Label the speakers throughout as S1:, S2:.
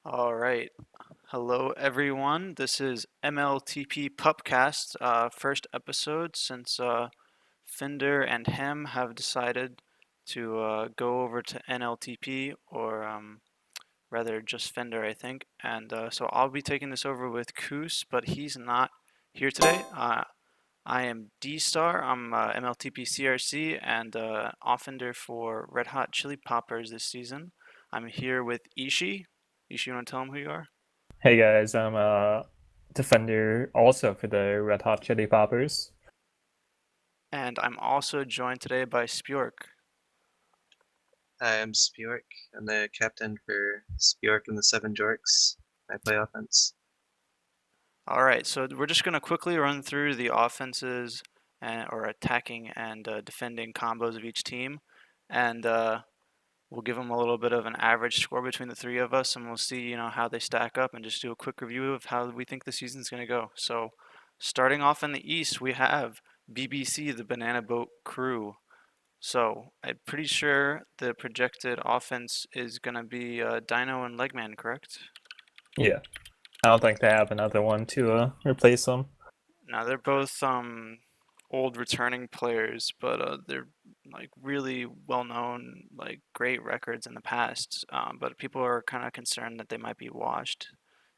S1: All right. Hello, everyone. This is MLTP PupCast, first episode since Finder and Hem have decided to go over to NLTP, or rather just Fender, I think. And so I'll be taking this over with Coos, but he's not here today. I am Destar. I'm MLTP CRC and offender for Red Hot Chili Poppers this season. I'm here with Ishi. Ishi, you want to tell him who you are?
S2: Hey guys, I'm a defender also for the Red Hot Chili Poppers.
S1: And I'm also joined today by Spjork.
S3: Hi, I'm Spjork. I'm the captain for Spjork and the Seven Jorks. I play offense.
S1: All right, so we're just going to quickly run through the offenses or attacking and defending combos of each team, and we'll give them a little bit of an average score between the three of us, and we'll see, how they stack up, and just do a quick review of how we think the season's going to go. So, starting off in the East, we have BBC, the Banana Boat Crew. So I'm pretty sure the projected offense is going to be Dino and Legman, correct?
S2: Yeah, I don't think they have another one to replace them.
S1: Now they're both old returning players, but they're like really well known, like great records in the past. But people are kind of concerned that they might be washed.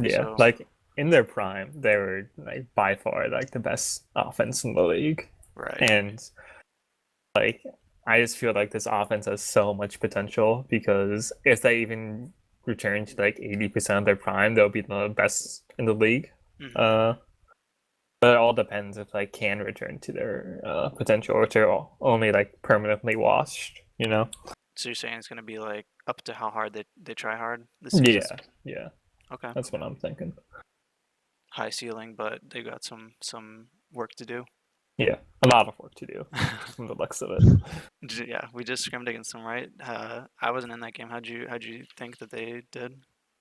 S2: Yeah,
S1: So,
S2: like in their prime, they were like by far like the best offense in the league.
S1: right.
S2: And like I just feel like this offense has so much potential because if they even return to like 80% of their prime, they'll be the best in the league.
S1: Mhm.
S2: But it all depends if they can return to their potential or if they're only like permanently washed, you know?
S1: So you're saying it's going to be like up to how hard they try hard this season?
S2: Yeah.
S1: Okay.
S2: That's what I'm thinking.
S1: High ceiling, but they got some work to do.
S2: Yeah, a lot of work to do from the looks of it.
S1: Yeah, we just scrimmed against them, right? I wasn't in that game. How'd you think that they did?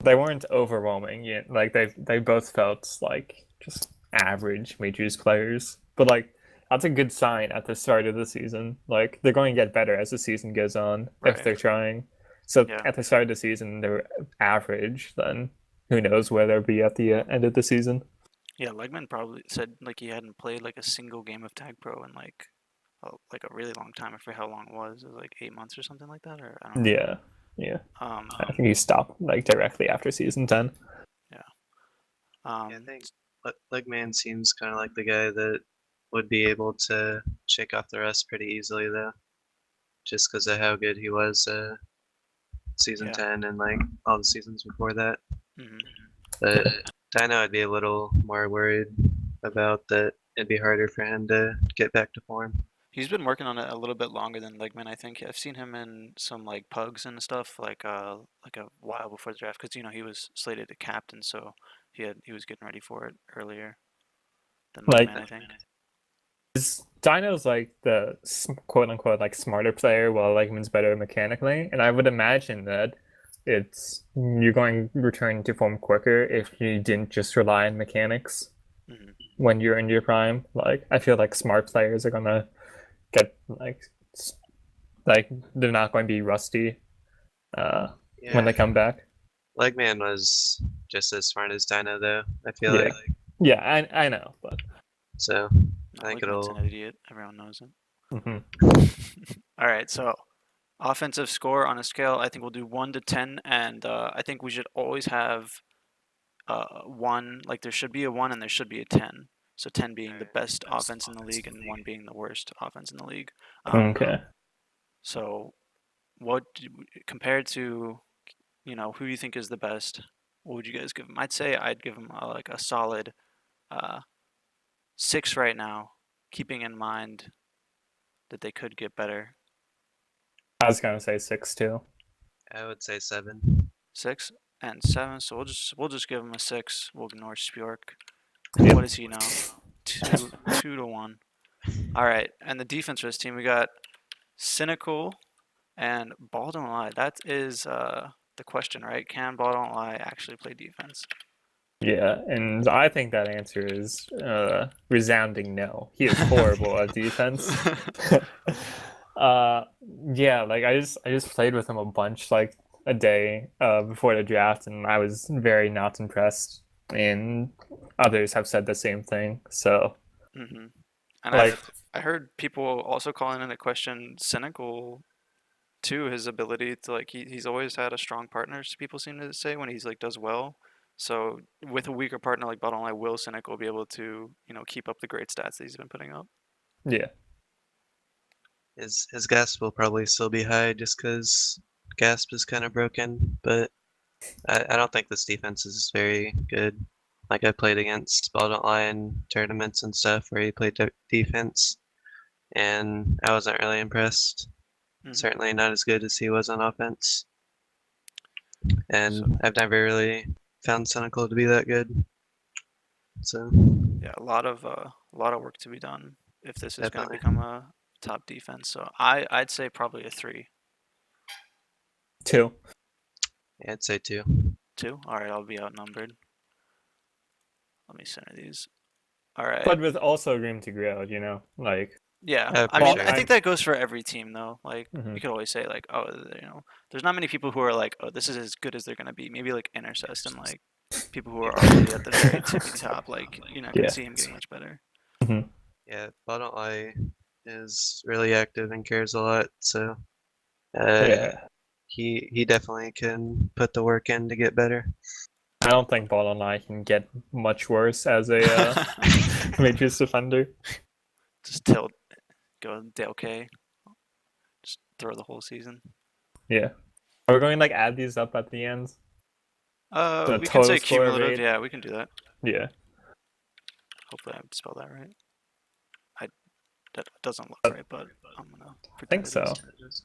S2: They weren't overwhelming yet. Like they both felt like just average Majors players. But like that's a good sign at the start of the season. Like they're going to get better as the season goes on if
S1: Right.
S2: they're trying. So
S1: Yeah.
S2: at the start of the season they're average, then who knows where they'll be at the end of the season.
S1: Yeah, Legman probably said like he hadn't played like a single game of Tag Pro in like a really long time. I forget how long it was. It was like 8 months or something like that, or I don't know.
S2: Yeah.
S1: Um,
S2: I think he stopped like directly after season 10.
S1: yeah.
S3: Yeah, I think Legman seems kind of like the guy that would be able to shake off the rest pretty easily, though, just because of how good he was season
S1: Yeah.
S3: 10 and like all the seasons before that.
S1: Mhm.
S3: But Dino, I'd be a little more worried about that. It'd be harder for him to get back to form.
S1: He's been working on it a little bit longer than Legman, I think. I've seen him in some like pugs and stuff like a while before the draft because he was slated to captain, so he was getting ready for it earlier than
S2: Like
S1: Legman, I think.
S2: Dino's like the quote unquote like smarter player, while Legman's better mechanically, and I would imagine that you're going to return to form quicker if you didn't just rely on mechanics
S1: Mhm.
S2: when you're in your prime. Like I feel like smart players are gonna get like they're not going to be rusty when they come back.
S3: Legman was just as smart as Dino, though. I feel
S2: Yeah.
S3: like
S2: Yeah, I know, but
S3: so.
S1: No,
S3: I think
S1: Legman's
S3: it'll.
S1: an idiot. Everyone knows it.
S2: mhm.
S1: All right, so offensive score on a scale, I think we'll do 1 to 10, and I think we should always have one. Like there should be a 1 and there should be a 10. So 10 being the best offense in the league and 1 being the worst offense in the league.
S2: Okay.
S1: So compared to who do you think is the best? What would you guys give him? I'd say I'd give him like a solid 6 right now, keeping in mind that they could get better.
S2: I was gonna say 6 too.
S3: I would say 7.
S1: 6 and 7, so we'll just give him a 6. We'll ignore Spjork.
S2: Yep.
S1: What is he now? 2 to 1. All right, and the defense for this team we got Cynical and Ball Don't Lie. That is the question, right? Can Ball Don't Lie actually play defense?
S2: Yeah, and I think that answer is resounding no. He is horrible at defense. Yeah, like I just played with him a bunch like a day before the draft, and I was very not impressed. And others have said the same thing. So,
S1: hmm And
S2: like,
S1: I heard people also calling into question cynical too, his ability to like he's always had a strong partner. People seem to say when he's like does well. So with a weaker partner like Bottom Line, will Cynical be able to keep up the great stats that he's been putting up?
S2: yeah,
S3: His gasp will probably still be high just because gasp is kind of broken, but I don't think this defense is very good. Like I played against bottom line tournaments and stuff where he played defense, and I wasn't really impressed.
S1: hmm
S3: Certainly not as good as he was on offense,
S1: So
S3: and I've never really found Cynical to be that good. So
S1: yeah, a lot of work to be done if this is going to
S3: definitely,
S1: become a top defense. So I'd say probably a 3.
S2: 2.
S3: yeah, I'd say 2.
S1: 2. All right, I'll be outnumbered. Let me center these. All right.
S2: But with also room to grow, like,
S1: Yeah, I
S3: For
S1: mean,
S2: Ball,
S3: sure.
S1: I think that goes for every team though. Like,
S2: mhm.
S1: you could always say like, oh, there's not many people who are like, oh, this is as good as they're gonna be. Maybe like Intercest and like people who are already at the very tippy top. Like, you're not gonna
S2: Yeah.
S1: see him getting much better.
S2: Mhm.
S3: Yeah, bottom line is really active and cares a lot, so uh,
S2: Yeah.
S3: he definitely can put the work in to get better.
S2: I don't think Ball Online can get much worse as a Matrix defender.
S1: Just tilt, go Dale K. Just throw the whole season.
S2: Yeah. Are we going to like add these up at the end? The
S1: We can
S2: total
S1: say
S2: score
S1: cumulative.
S2: rate?
S1: Yeah, we can do that.
S2: Yeah.
S1: Hopefully, I spelled that right. I That doesn't look
S2: I
S1: right, but I'm gonna
S2: think
S1: pretend it
S2: so.
S1: is.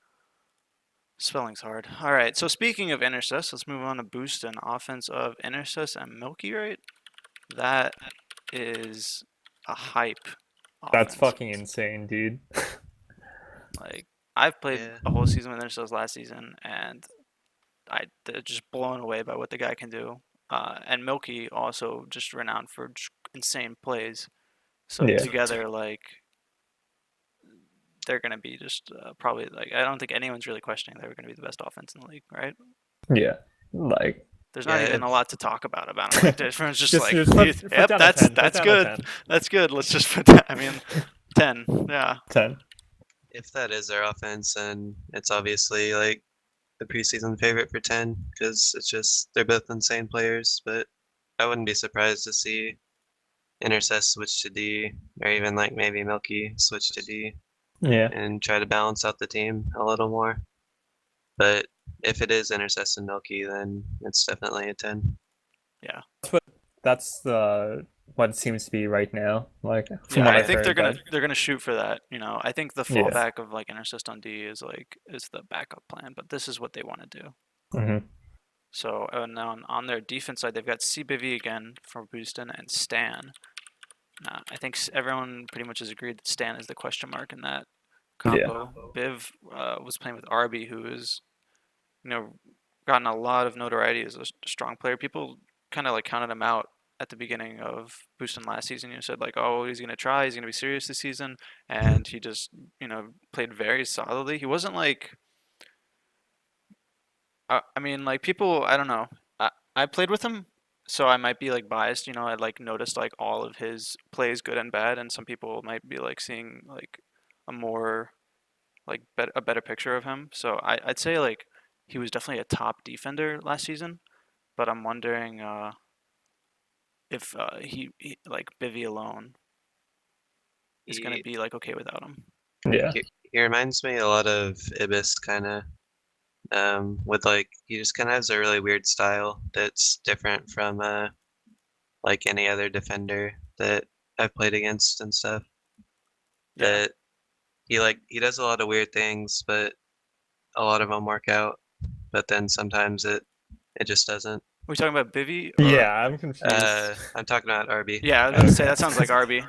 S1: Spelling's hard. All right. So speaking of Intercess, let's move on to boost and offense of Intercess and Milky, right? That is a hype
S2: That's
S1: offense.
S2: fucking insane, dude.
S1: Like I've played
S3: Yeah,
S1: a whole season with Intercess last season, and they're just blown away by what the guy can do. And Milky also just renowned for just insane plays. So
S2: Yeah.
S1: together, like they're gonna be just probably like I don't think anyone's really questioning they're gonna be the best offense in the league, right?
S2: Yeah. Like,
S1: There's not
S3: yeah,
S1: even a
S3: it's
S1: lot to talk about them. Like everyone's just
S2: just
S1: like,
S2: just put
S1: yep,
S2: down a
S1: that's
S2: 10. Put
S1: that's
S2: down a
S1: good,
S2: 10.
S1: that's good. Let's just put that. I mean, 10. Yeah,
S2: 10.
S3: if that is their offense, and it's obviously like the preseason favorite for 10 because it's just they're both insane players. But I wouldn't be surprised to see Intercess switch to D, or even like maybe Milky switch to D
S2: Yeah.
S3: and try to balance out the team a little more. But if it is Intercess and Milky, then it's definitely a 10.
S1: yeah,
S2: That's the what it seems to be right now. Like, from
S1: yeah.
S2: what
S1: I
S2: I've
S1: think
S2: heard, that
S1: they're gonna shoot for that. I think the
S2: yeah.
S1: fallback of like Intercist on D is the backup plan, but this is what they want to do.
S2: Hmm.
S1: So and on their defense side, they've got CBV again for Boostin and Stan. I think everyone pretty much has agreed that Stan is the question mark in that
S2: Yeah.
S1: combo. Biv was playing with Arby, who is you know gotten a lot of notoriety as a strong player. People kind of like counted him out at the beginning of Boostin last season. Said like, oh, he's gonna try, he's gonna be serious this season, and he just played very solidly. He wasn't like I mean like people I don't know. I played with him, so I might be like biased. I like noticed like all of his plays, good and bad, and some people might be like seeing like a more like a better picture of him. So I'd say like he was definitely a top defender last season, but I'm wondering if he like Bivy alone is gonna
S3: He
S1: be like okay without him.
S2: Yeah.
S3: he reminds me a lot of Ibis kind of. With like he just kind of has a really weird style that's different from like any other defender that I've played against and stuff.
S1: Yeah.
S3: That he does a lot of weird things, but a lot of them work out. But then sometimes it just doesn't.
S1: Are we talking about Bivy or?
S2: Yeah, I'm confused.
S3: I'm talking about RB.
S1: Yeah, I was about to say
S2: Okay.
S1: that sounds like Arby.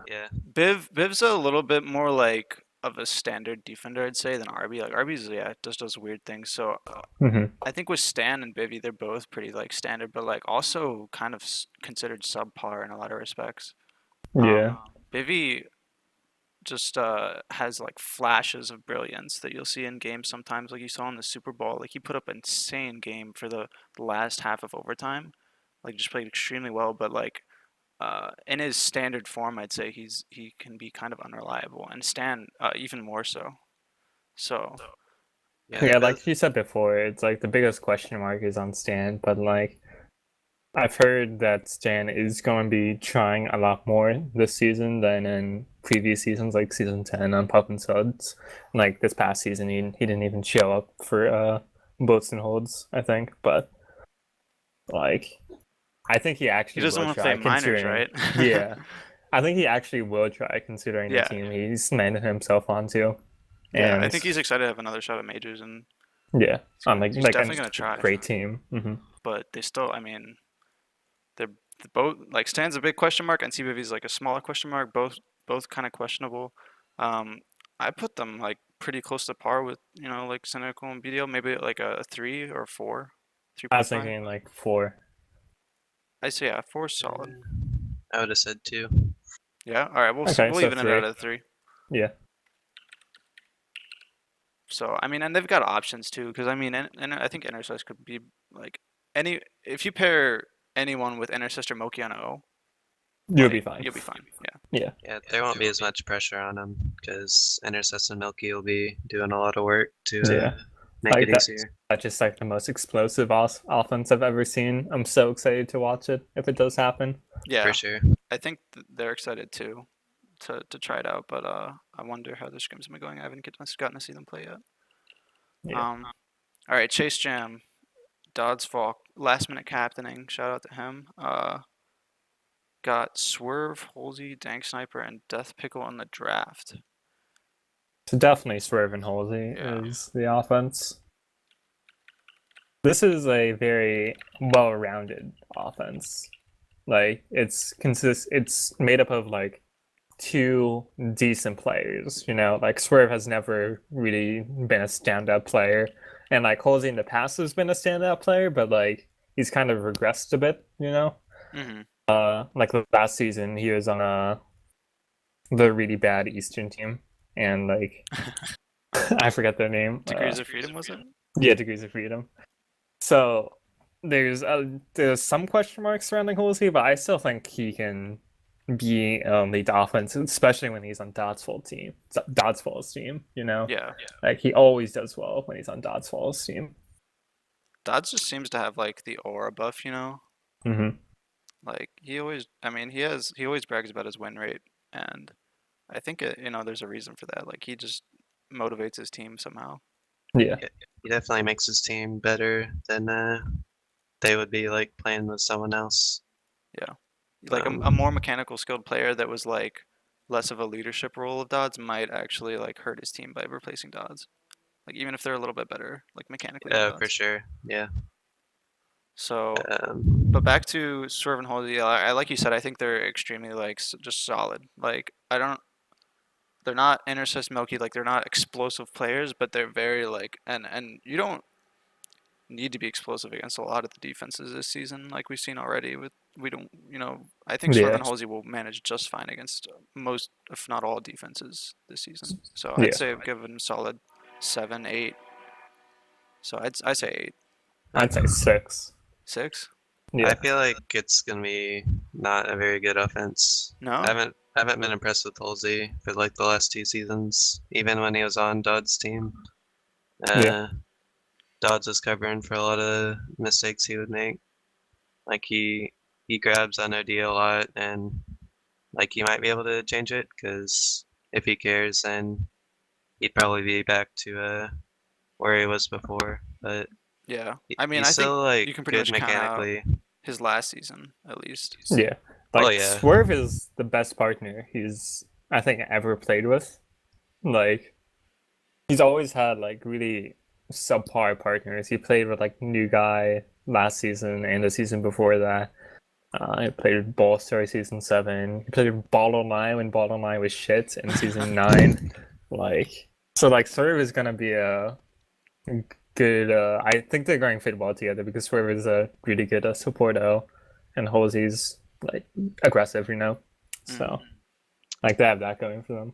S3: Yeah,
S1: Biv's a little bit more like of a standard defender, I'd say, than Arby. Like Arby's, yeah, just does weird things. So
S2: Hmm.
S1: I think with Stan and Bivy, they're both pretty like standard, but like also kind of considered subpar in a lot of respects.
S2: Yeah.
S1: Bivy just has like flashes of brilliance that you'll see in games sometimes, like you saw in the Super Bowl. Like he put up an insane game for the last half of overtime. Like just played extremely well, but like in his standard form, I'd say he can be kind of unreliable, and Stan even more so. So
S2: Yeah, like you said before, it's like the biggest question mark is on Stan, but like I've heard that Stan is going to be trying a lot more this season than in previous seasons, like season 10 on Pup and Suds. Like this past season, he didn't even show up for boats and holds, I think. But like, I think he
S1: he
S2: actually
S1: doesn't
S2: will
S1: want to play
S2: try,
S1: minors,
S2: considering.
S1: right?
S2: Yeah, I think he actually will try, considering the
S1: Yeah.
S2: team he's landed himself onto.
S1: Yeah, I
S2: And
S1: think he's excited to have another shot at majors, and
S2: yeah, on
S1: he's
S2: like
S1: definitely
S2: a
S1: gonna try.
S2: great team.
S1: But they still, I mean, they're both like Stan's a big question mark, and CBV's like a smaller question mark. Both kind of questionable. Um, I put them like pretty close to par with like Cynical and BDL, maybe like a 3 or 4,
S2: I was
S1: 3.5.
S2: thinking like 4.
S1: I say yeah, 4 is solid.
S3: I would have said 2.
S1: Yeah, all right,
S2: Okay,
S1: we'll
S2: so
S1: even it
S2: 3.
S1: out at 3.
S2: Yeah.
S1: So I mean, and they've got options too, because I mean, and I think Intercess could be like any if you pair anyone with Intercess or Moki on O,
S2: You'll
S1: like,
S2: be fine.
S1: You'll be fine. Yeah.
S2: Yeah.
S3: Yeah, there won't be as much pressure on him because Intercess and Milky will be doing a lot of work to make
S2: Like
S3: it easier.
S2: that's just like the most explosive offense I've ever seen. I'm so excited to watch it if it does happen.
S1: Yeah.
S3: For sure.
S1: I think they're excited too to try it out, but I wonder how the scrims have been going. I haven't gotten to see them play yet.
S2: Yeah.
S1: All right, Chase Jam, Dodds Falk, last minute captaining. Shout out to him. Got Swerve, Halsey, Dank Sniper, and Death Pickle in the draft.
S2: So definitely Swerve and Halsey is the offense. This is a very well-rounded offense. Like it's made up of like 2 decent players, like Swerve has never really been a standout player, and like Halsey in the past has been a standout player, but like he's kind of regressed a bit,
S1: Mm-hmm.
S2: Like last season he was on the really bad Eastern team, and like I forget their name.
S1: Degrees of Freedom, was it?
S2: Yeah, Degrees of Freedom. So there's some question marks surrounding Halsey, but I still think he can be lead offense, especially when he's on Dodsfall's team.
S1: Yeah.
S2: Like he always does well when he's on Dodsfall's team.
S1: Dodds just seems to have like the aura buff,
S2: Mm-hmm.
S1: Like he always brags about his win rate, and I think there's a reason for that. Like he just motivates his team somehow.
S2: Yeah.
S3: He definitely makes his team better than they would be like playing with someone else.
S1: Yeah. Like a more mechanical skilled player that was like less of a leadership role of Dodds might actually like hurt his team by replacing Dodds. Like even if they're a little bit better, like mechanically.
S3: For sure. Yeah.
S1: So, but back to Swerve and Halsey, I like you said, I think they're extremely like just solid. Like they're not Intercess Milky, like they're not explosive players, but they're very like and you don't need to be explosive against a lot of the defenses this season, like we've seen already. I think Swerve and Halsey will manage just fine against most, if not all, defenses this season. So I'd say I've given solid 7, 8. So I say 8.
S2: I'd say 6.
S1: 6?
S2: Yeah.
S3: I feel like it's gonna be not a very good offense.
S1: No?
S3: I haven't been impressed with Halsey for like the last 2 seasons, even when he was on Dodd's team. Dodds was covering for a lot of mistakes he would make. Like he grabs on OD a lot, and like he might be able to change it because if he cares, then he'd probably be back to where he was before. But
S1: yeah, I mean,
S3: he's
S1: I
S3: still
S1: think
S3: like
S1: you can pretty
S3: good
S1: much count out
S3: mechanically.
S1: his last season at least.
S2: Yeah. Like Swerve is the best partner he's I think ever played with. Like he's always had like really subpar partners. He played with like New Guy last season and the season before that. He played with Ballstar season 7. He played with Ball Online when Ball Online was shit in season 9. Like Swerve is gonna be a good. I think they're going fit well together because Swerve is a really good support and Halsey's like aggressive, So like they have that going for them.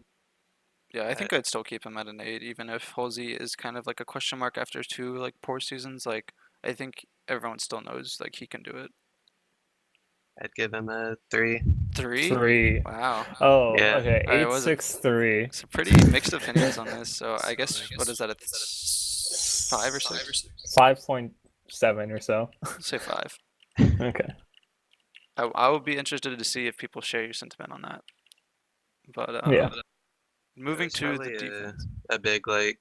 S1: Yeah, I think I'd still keep him at an 8, even if Halsey is kind of like a question mark after 2 like poor seasons. Like I think everyone still knows like he can do it.
S3: I'd give him a 3.
S1: 3?
S2: 3.
S1: Wow.
S2: Oh,
S3: Yeah.
S2: okay.
S1: All right,
S2: 8,
S1: was it?
S2: 6, 3.
S1: It's pretty mixed opinions on this. So I guess what is that? A 5 or 6?
S2: 5.7 or so.
S1: Say 5.
S2: Okay.
S1: I would be interested to see if people share your sentiment on that. But
S2: Yeah.
S1: moving
S3: There's
S1: to the
S3: probably
S1: defense.
S3: a big like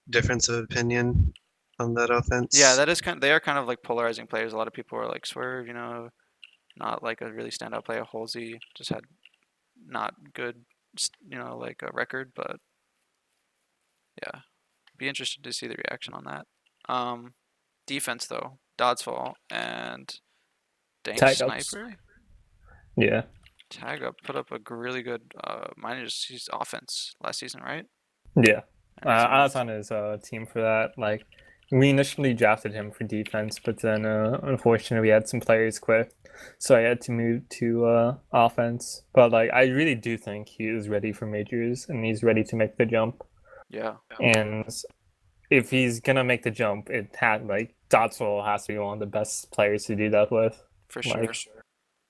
S3: difference of opinion on that offense.
S1: Yeah, that is they are kind of like polarizing players. A lot of people are like Swerve, not like a really standout player. Halsey just had not good, like a record, but yeah, be interested to see the reaction on that. Defense though, Doddsfall and Dank
S2: Tag ups.
S1: Sniper.
S2: Yeah.
S1: Tag up put up a really good minus his offense last season, right?
S2: Yeah.
S1: And he's
S2: I was
S1: on
S2: on his team for that. Like, we initially drafted him for defense, but then unfortunately we had some players quit, so I had to move to offense. But like, I really do think he is ready for majors and he's ready to make the jump.
S1: yeah.
S2: And if he's gonna make the jump, it had like Dotswell has to be one of the best players to do that with.
S1: For
S2: Like,
S1: sure.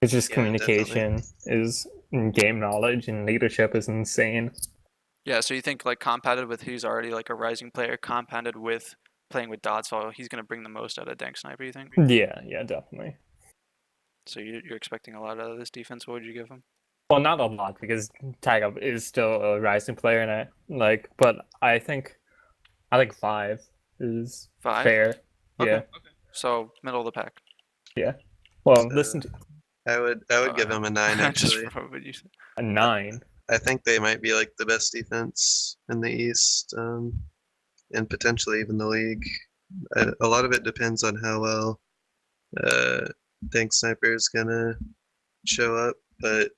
S2: it's just
S3: Yeah,
S2: communication is game knowledge and leadership is insane.
S1: Yeah, so you think like compounded with who's already like a rising player, compounded with playing with Doddsfall, he's gonna bring the most out of Dank Sniper, you think?
S2: Yeah, definitely.
S1: So you're expecting a lot out of this defense. What would you give him?
S2: Well, not a lot because Tag Up is still a rising player, and but I think 5 is
S1: 5?
S2: fair.
S1: Okay.
S2: Yeah,
S1: So middle of the pack.
S2: yeah. Well,
S3: So,
S2: listen to
S3: I would give him a 9
S1: Just
S3: actually.
S1: what would you say?
S2: a 9.
S3: I think they might be like the best defense in the East, and potentially even the league. A lot of it depends on how well Dank Sniper is gonna show up, but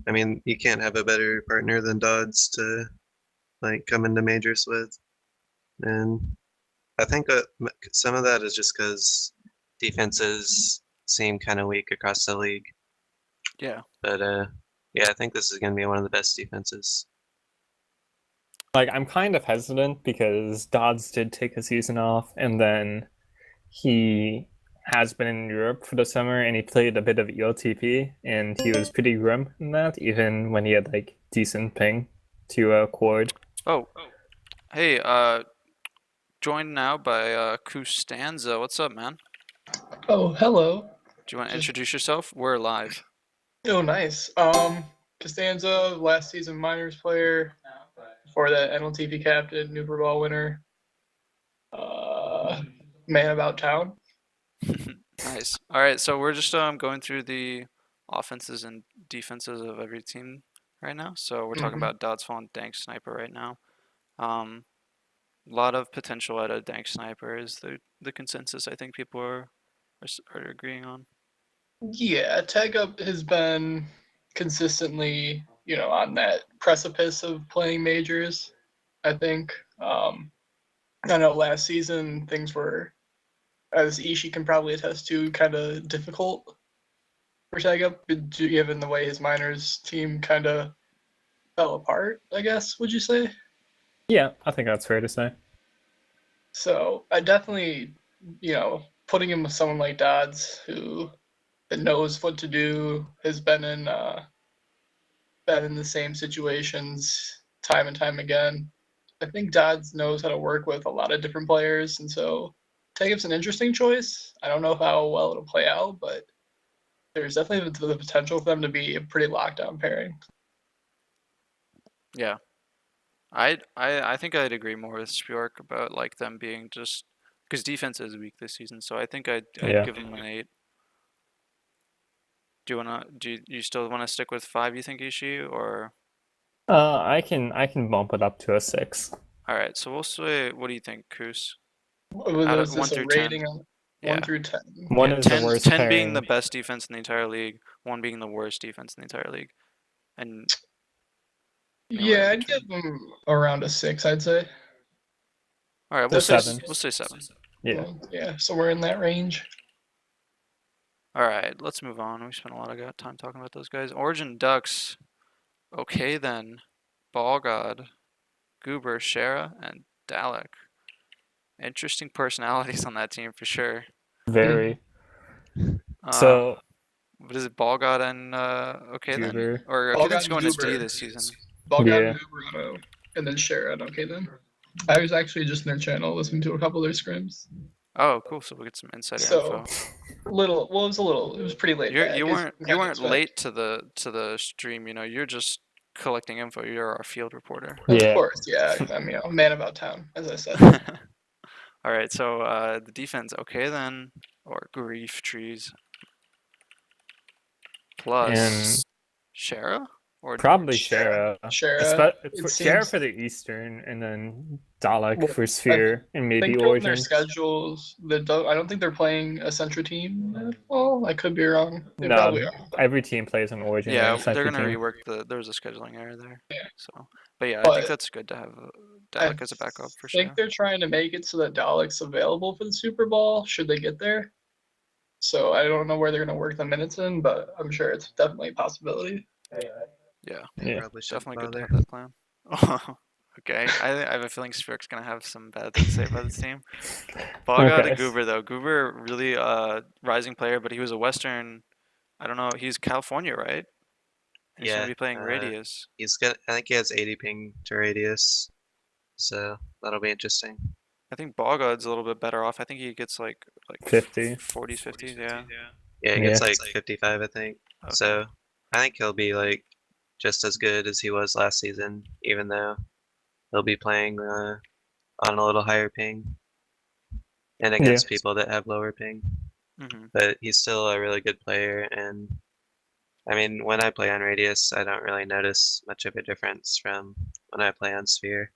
S3: I mean, you can't have a better partner than Dodds to like come into majors with, and I think some of that is just because defenses seem kind of weak across the league.
S1: Yeah.
S3: But yeah, I think this is gonna be one of the best defenses.
S2: Like, I'm kind of hesitant because Dodds did take a season off, and then he has been in Europe for the summer, and he played a bit of ELTP, and he was pretty grim in that, even when he had like decent ping to quad.
S1: Oh. Hey, joined now by Costanza. What's up, man?
S4: Oh, hello.
S1: Do you want to
S4: Just-
S1: introduce yourself? We're live.
S4: Oh, nice. Costanza, last season minors player. Before that, MLTP captain, New Ball winner. Man about town.
S1: Nice. All right, so we're just going through the offenses and defenses of every team right now. So we're talking
S4: Mhm.
S1: about Doddsfall and Dank Sniper right now. A lot of potential out of Dank Sniper is the consensus I think people are agreeing on.
S4: Yeah, Tag Up has been consistently, on that precipice of playing majors. I think. I know last season things were, as Ishi can probably attest to, kind of difficult for Tag Up, given the way his minors team kind of fell apart, I guess, would you say?
S2: Yeah, I think that's fair to say.
S4: So I definitely, putting him with someone like Dodds, who that knows what to do, has been in the same situations time and time again. I think Dodds knows how to work with a lot of different players, and so Tagup's an interesting choice. I don't know how well it'll play out, but there's definitely the potential for them to be a pretty lockdown pairing.
S1: Yeah. I think I'd agree more with Spjork about like them being just because defense is weak this season. So I think I'd
S2: Yeah.
S1: give them an 8. Do you still want to stick with 5? You think Ishii or?
S2: I can bump it up to a 6.
S1: All right, so we'll say. What do you think, Koos?
S4: Was
S1: Out of
S4: this
S1: 1
S4: a
S1: through 10.
S4: rating on
S1: Yeah.
S4: 1 through 10?
S2: One
S1: Yeah,
S2: is
S1: 10,
S2: the worst
S1: 10 being
S2: pairing.
S1: the best defense in the entire league, 1 being the worst defense in the entire league, and anywhere
S4: Yeah,
S1: in
S4: I'd give
S1: between.
S4: them around a 6, I'd say.
S1: All right,
S2: So 7.
S1: we'll say 7.
S2: Yeah.
S4: Yeah, somewhere in that range.
S1: All right, let's move on. We spent a lot of time talking about those guys. Origin Ducks. Okay then, Ball God Goober, Shara, and Dalek. Interesting personalities on that team for sure.
S2: Very.
S1: Uh,
S2: So
S1: what is it, Ballgod and okay then?
S2: Goober.
S1: Or okay then's going to SD this season.
S4: Balgan,
S2: Yeah.
S4: Goober, and then Sharon. Okay then. I was actually just in their channel listening to a couple of their scrims.
S1: Oh, cool. So we'll get some insider
S4: So
S1: info.
S4: it was pretty late.
S1: You weren't late to the stream. You know, you're just collecting info. You're our field reporter.
S4: Of
S2: Yeah.
S4: course, yeah. I'm a man about town, as I said.
S1: All right. So the defense, okay then, or grief trees. Plus
S2: And
S1: Shara or
S2: probably
S4: Shara.
S2: Shara.
S4: Shara. It
S2: Shara
S4: seems-
S2: for the Eastern, and then Dalek
S4: Well,
S2: for Sphere, and
S4: I
S2: maybe
S4: think on their
S2: Origin.
S4: schedules, I don't think they're playing a Central team at all. I could be wrong. They
S2: No,
S4: probably are.
S2: every team plays an Origin.
S1: yeah,
S2: and
S1: they're
S2: Central
S1: gonna
S2: team.
S1: rework there's a scheduling error there.
S4: Yeah.
S1: So, but yeah, I
S4: But
S1: think that's good to have Dalek as a backup for
S4: I
S1: sure.
S4: think they're trying to make it so that Dalek's available for the Super Bowl should they get there. So I don't know where they're going to work the minutes in, but I'm sure it's definitely a possibility.
S1: Yeah,
S2: Yeah.
S3: Probably shouldn't
S1: definitely good to
S3: bother.
S1: have that plan. Okay, I have a feeling Spjork's gonna have some bad things to say about this team. Ballgod
S2: Okay.
S1: and Goober though. Goober really rising player, but he was a Western. I don't know. He's California, right? And he's
S3: Yeah,
S1: gonna be playing Radius.
S3: I think he has 80 ping to radius, so that'll be interesting.
S1: I think Ballgod's a little bit better off. I think he gets like
S2: 50.
S1: 40s, 50s. Yeah.
S3: Yeah, he
S2: Yeah.
S3: gets like 55, I think.
S1: Okay.
S3: So I think he'll be like just as good as he was last season, even though he'll be playing on a little higher ping and against people that have lower ping.
S1: hmm
S3: But he's still a really good player, and I mean, when I play on Radius, I don't really notice much of a difference from when I play on Sphere.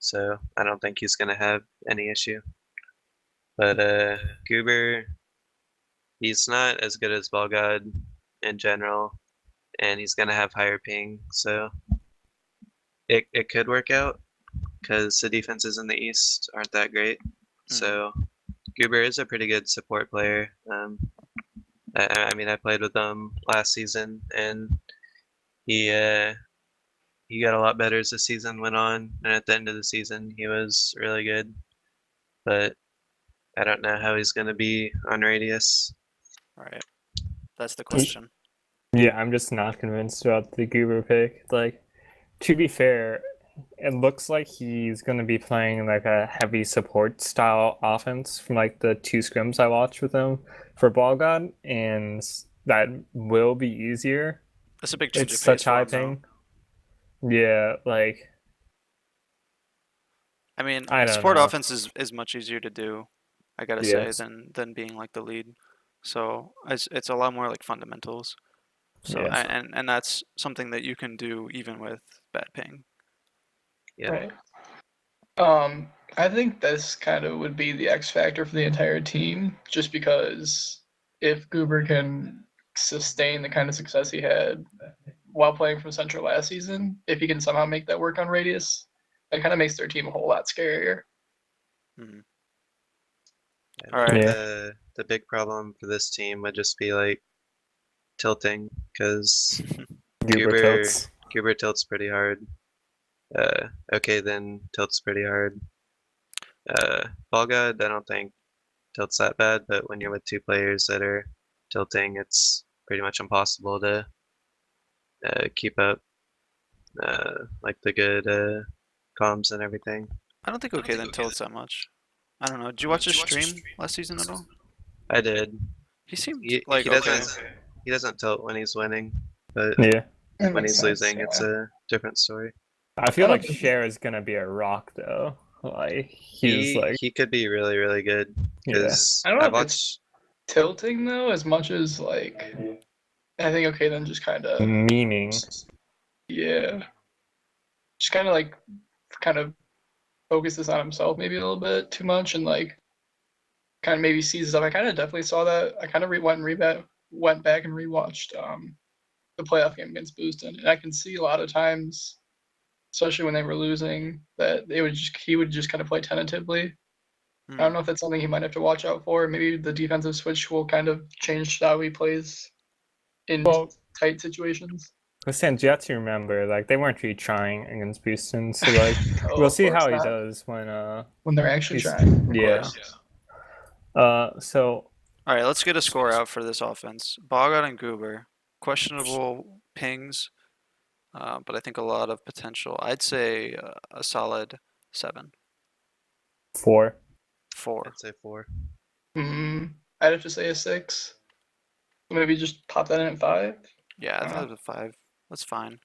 S3: So I don't think he's gonna have any issue. But Goober, he's not as good as Volgod in general, and he's gonna have higher ping, so it could work out because the defenses in the East aren't that great. So Goober is a pretty good support player. I mean, I played with him last season, and he got a lot better as the season went on, and at the end of the season, he was really good. But I don't know how he's gonna be on Radius.
S1: Right. That's the question.
S2: Yeah, I'm just not convinced about the Goober pick. Like, to be fair, it looks like he's going to be playing like a heavy support style offense from like the 2 scrims I watched with him for Ballgod, and that will be easier.
S1: That's a big change
S2: It's
S1: of
S2: such
S1: pace for
S2: high
S1: him, though.
S2: ping. Yeah, like
S1: I mean,
S2: I don't
S1: support
S2: know.
S1: offense is much easier to do, I gotta
S2: Yeah.
S1: say, than being like the lead. So it's a lot more like fundamentals. So
S2: Yeah.
S1: and that's something that you can do even with bad ping.
S3: Yeah.
S4: Right. I think this kind of would be the X factor for the entire team, just because if Goober can sustain the kind of success he had while playing from Central last season, if he can somehow make that work on Radius, that kind of makes their team a whole lot scarier.
S1: Mhm.
S3: I
S1: All right.
S3: think
S2: Yeah.
S3: the big problem for this team would just be like tilting, because
S2: Goober tilts.
S3: Goober tilts pretty hard. Okay, then tilts pretty hard. Volgod, I don't think tilts that bad, but when you're with 2 players that are tilting, it's pretty much impossible to keep up like the good comms and everything.
S1: I don't think okay then tilts that much. I don't know. Did you watch his stream last season at all?
S3: I did.
S1: He seemed
S3: He
S1: like
S3: doesn't he doesn't tilt when he's winning, but
S2: Yeah.
S4: That
S3: when
S4: makes
S3: he's
S4: sense,
S3: losing,
S4: yeah.
S3: it's a different story.
S2: I feel
S4: I
S2: like
S4: don't think-
S2: Cher is gonna be a rock though. Like he's like
S3: He could be really, really good,
S2: yeah.
S3: because
S4: I don't know
S3: I've
S4: if it's-
S3: watched.
S4: Tilting though, as much as like, I think okay then just kind of
S2: Meaning.
S4: yeah, just kind of focuses on himself maybe a little bit too much, and like kind of maybe seizes up. I kind of definitely saw that. I kind of went back and rewatched the playoff game against Booston, and I can see a lot of times, especially when they were losing, that he would just kind of play tentatively. I don't know if that's something he might have to watch out for. Maybe the defensive switch will kind of change how he plays in
S2: Well,
S4: tight situations.
S2: But Sans, you have to remember, like, they weren't really trying against Beeston, so, like,
S4: Oh,
S2: we'll
S4: of
S2: see
S4: course
S2: how he
S4: not.
S2: does
S4: When they're actually
S2: he's-
S4: trying. Of
S2: yeah.
S4: course.
S2: So,
S1: All right, let's get a score out for this offense. Bogot and Goober, questionable pings, but I think a lot of potential. I'd say a solid 7,
S2: 4.
S1: 4.
S3: I'd say 4.
S4: I'd have to say a 6. Maybe just pop that in at 5.
S1: Yeah, I
S4: Uh,
S1: thought it was a 5. That's fine.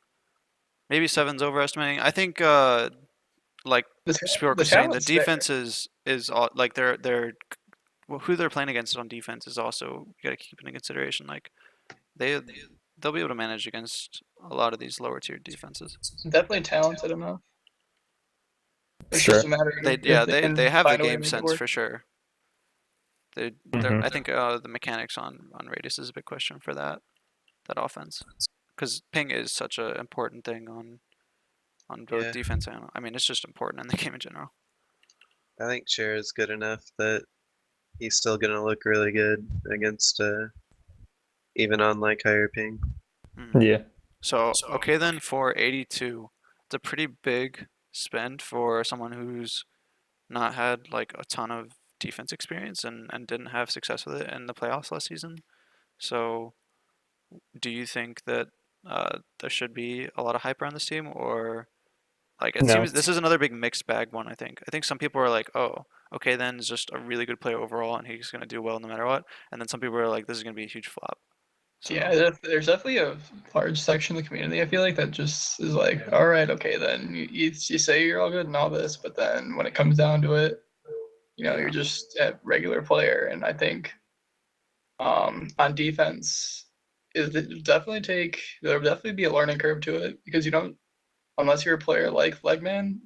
S1: Maybe 7's overestimating. I think like Spjork was saying, the
S4: talent's there.
S1: defense is like who they're playing against on defense is also you got to keep into consideration. Like they'll be able to manage against a lot of these lower tier defenses.
S4: Definitely talented enough. It's
S2: Sure.
S4: just a matter of
S1: They
S4: if
S1: yeah
S4: they can
S1: they have the
S4: find a way to
S1: game
S4: make it
S1: sense
S4: work.
S1: for sure. They're
S2: Mhm.
S1: I think the mechanics on Radius is a big question for that offense, because ping is such an important thing on both
S3: Yeah.
S1: defense and I mean it's just important in the game in general.
S3: I think Cher is good enough that he's still gonna look really good against even on like higher ping.
S2: Yeah.
S1: So okay then, for 82, it's a pretty big spend for someone who's not had like a ton of defense experience and didn't have success with it in the playoffs last season. So do you think that there should be a lot of hype around this team, or like it
S2: No.
S1: seems this is another big mixed bag one? I think some people are like, oh, okay, then is just a really good player overall and he's gonna do well no matter what, and then some people are like, this is gonna be a huge flop. So,
S4: Yeah, there's definitely a large section of the community, I feel like, that just is like, all right, okay, then you say you're all good and all this, but then when it comes down to it,
S1: Yeah.
S4: you're just a regular player. And I think on defense, there'll definitely be a learning curve to it, because you don't, unless you're a player like Legman,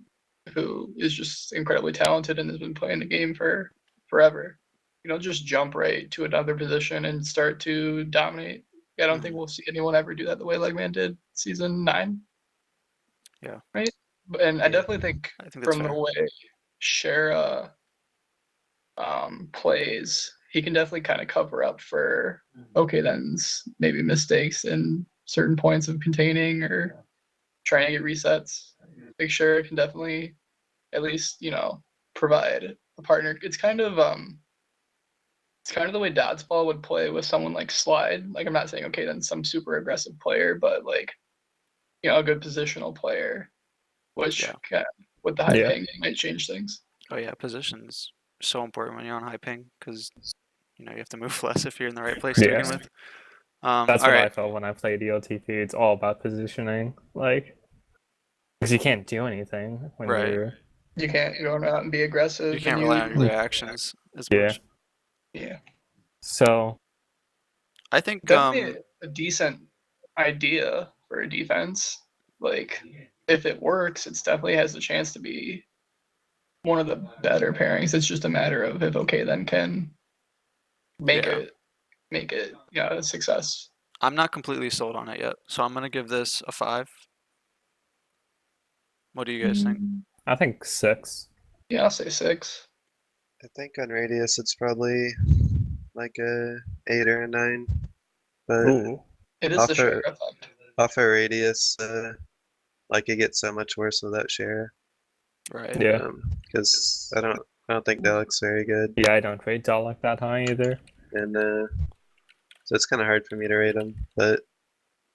S4: who is just incredibly talented and has been playing the game for forever, you don't just jump right to another position and start to dominate. I don't think we'll see anyone ever do that the way Legman did season 9.
S1: Yeah.
S4: Right? And I
S3: Yeah.
S4: definitely think
S1: I think that's
S4: from
S1: fair.
S4: the way Shara plays, he can definitely kind of cover up for okay then's maybe mistakes in certain points of containing or trying to get resets. Make sure it can definitely at least, provide a partner. It's kind of the way Dodgeball would play with someone like Slide. Like, I'm not saying okay then some super aggressive player, but like, a good positional player, which
S1: Yeah.
S4: with the high
S2: Yeah.
S4: paying might change things.
S1: Oh yeah, position's so important when you're on high ping, because you have to move less if you're in the right place to
S2: Yeah.
S1: begin with.
S2: That's
S1: all
S2: what I
S1: right.
S2: felt when I played ELTP. It's all about positioning, like, because you can't do anything when
S1: Right.
S2: you're.
S4: You can't go out and be aggressive.
S1: You can't
S4: and
S1: rely on your reactions as
S2: Yeah.
S1: much.
S4: Yeah,
S2: So
S1: I think
S4: definitely a decent idea for a defense. Like, if it works, it definitely has the chance to be one of the better pairings. It's just a matter of if okay then can make
S1: Yeah.
S4: it a success.
S1: I'm not completely sold on it yet, so I'm gonna give this a 5. What do you guys think?
S2: I think 6.
S4: Yeah, I'll say 6.
S3: I think on Radius it's probably like a 8 or a 9. But
S2: Ooh.
S4: It is
S3: Off
S4: the
S3: her-
S4: share effect.
S3: off a Radius, like it gets so much worse without Share.
S1: Right.
S2: Yeah.
S3: Because I don't think that looks very good.
S2: Yeah, I don't rate Dalek that high either.
S3: And so it's kind of hard for me to rate them. But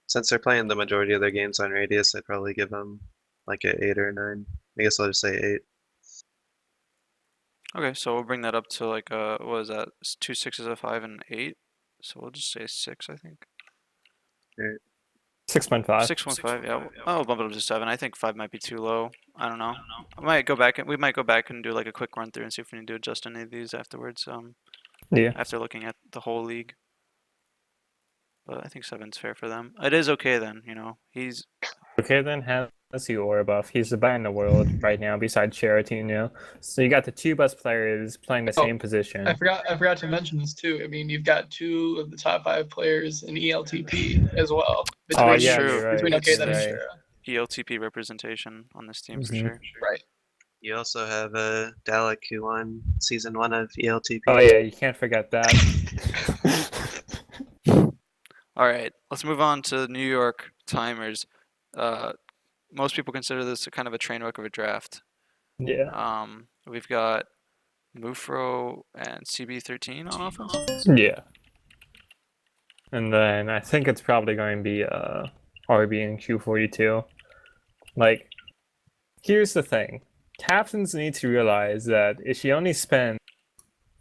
S3: since they're playing the majority of their games on Radius, I'd probably give them like an 8 or a 9. I guess I'll just say 8.
S1: Okay, so we'll bring that up to like what was that? 2 6s, a 5, and 8. So we'll just say 6, I think.
S2: 6.5.
S1: 6.5. Yeah. I'll bump it up to 7. I think 5 might be too low. I don't know. We might go back and do like a quick run through and see if we need to adjust any of these afterwards.
S2: Yeah.
S1: After looking at the whole league. But I think 7's fair for them. It is okay then. He's
S2: Okay, then has the aura buff. He's the best in the world right now, besides Charity. So you got the 2 best players playing the same position.
S4: I forgot to mention this too. I mean, you've got 2 of the top 5 players in ELTP as well.
S2: Oh
S1: That's
S2: yeah,
S1: true.
S2: you're right.
S4: Between okay then and
S2: Right.
S4: Shara.
S1: ELTP representation on this team for
S2: Mhm.
S1: sure.
S4: Right.
S3: You also have Dalek who won season 1 of ELTP.
S2: Oh yeah, you can't forget that.
S1: All right, let's move on to New York. Timers, most people consider this a kind of a train wreck of a draft.
S2: Yeah.
S1: We've got Mufro and CB13 on offense.
S2: Yeah. And then I think it's probably going to be RB and Q42. Like, here's the thing. Captains need to realize that if you only spend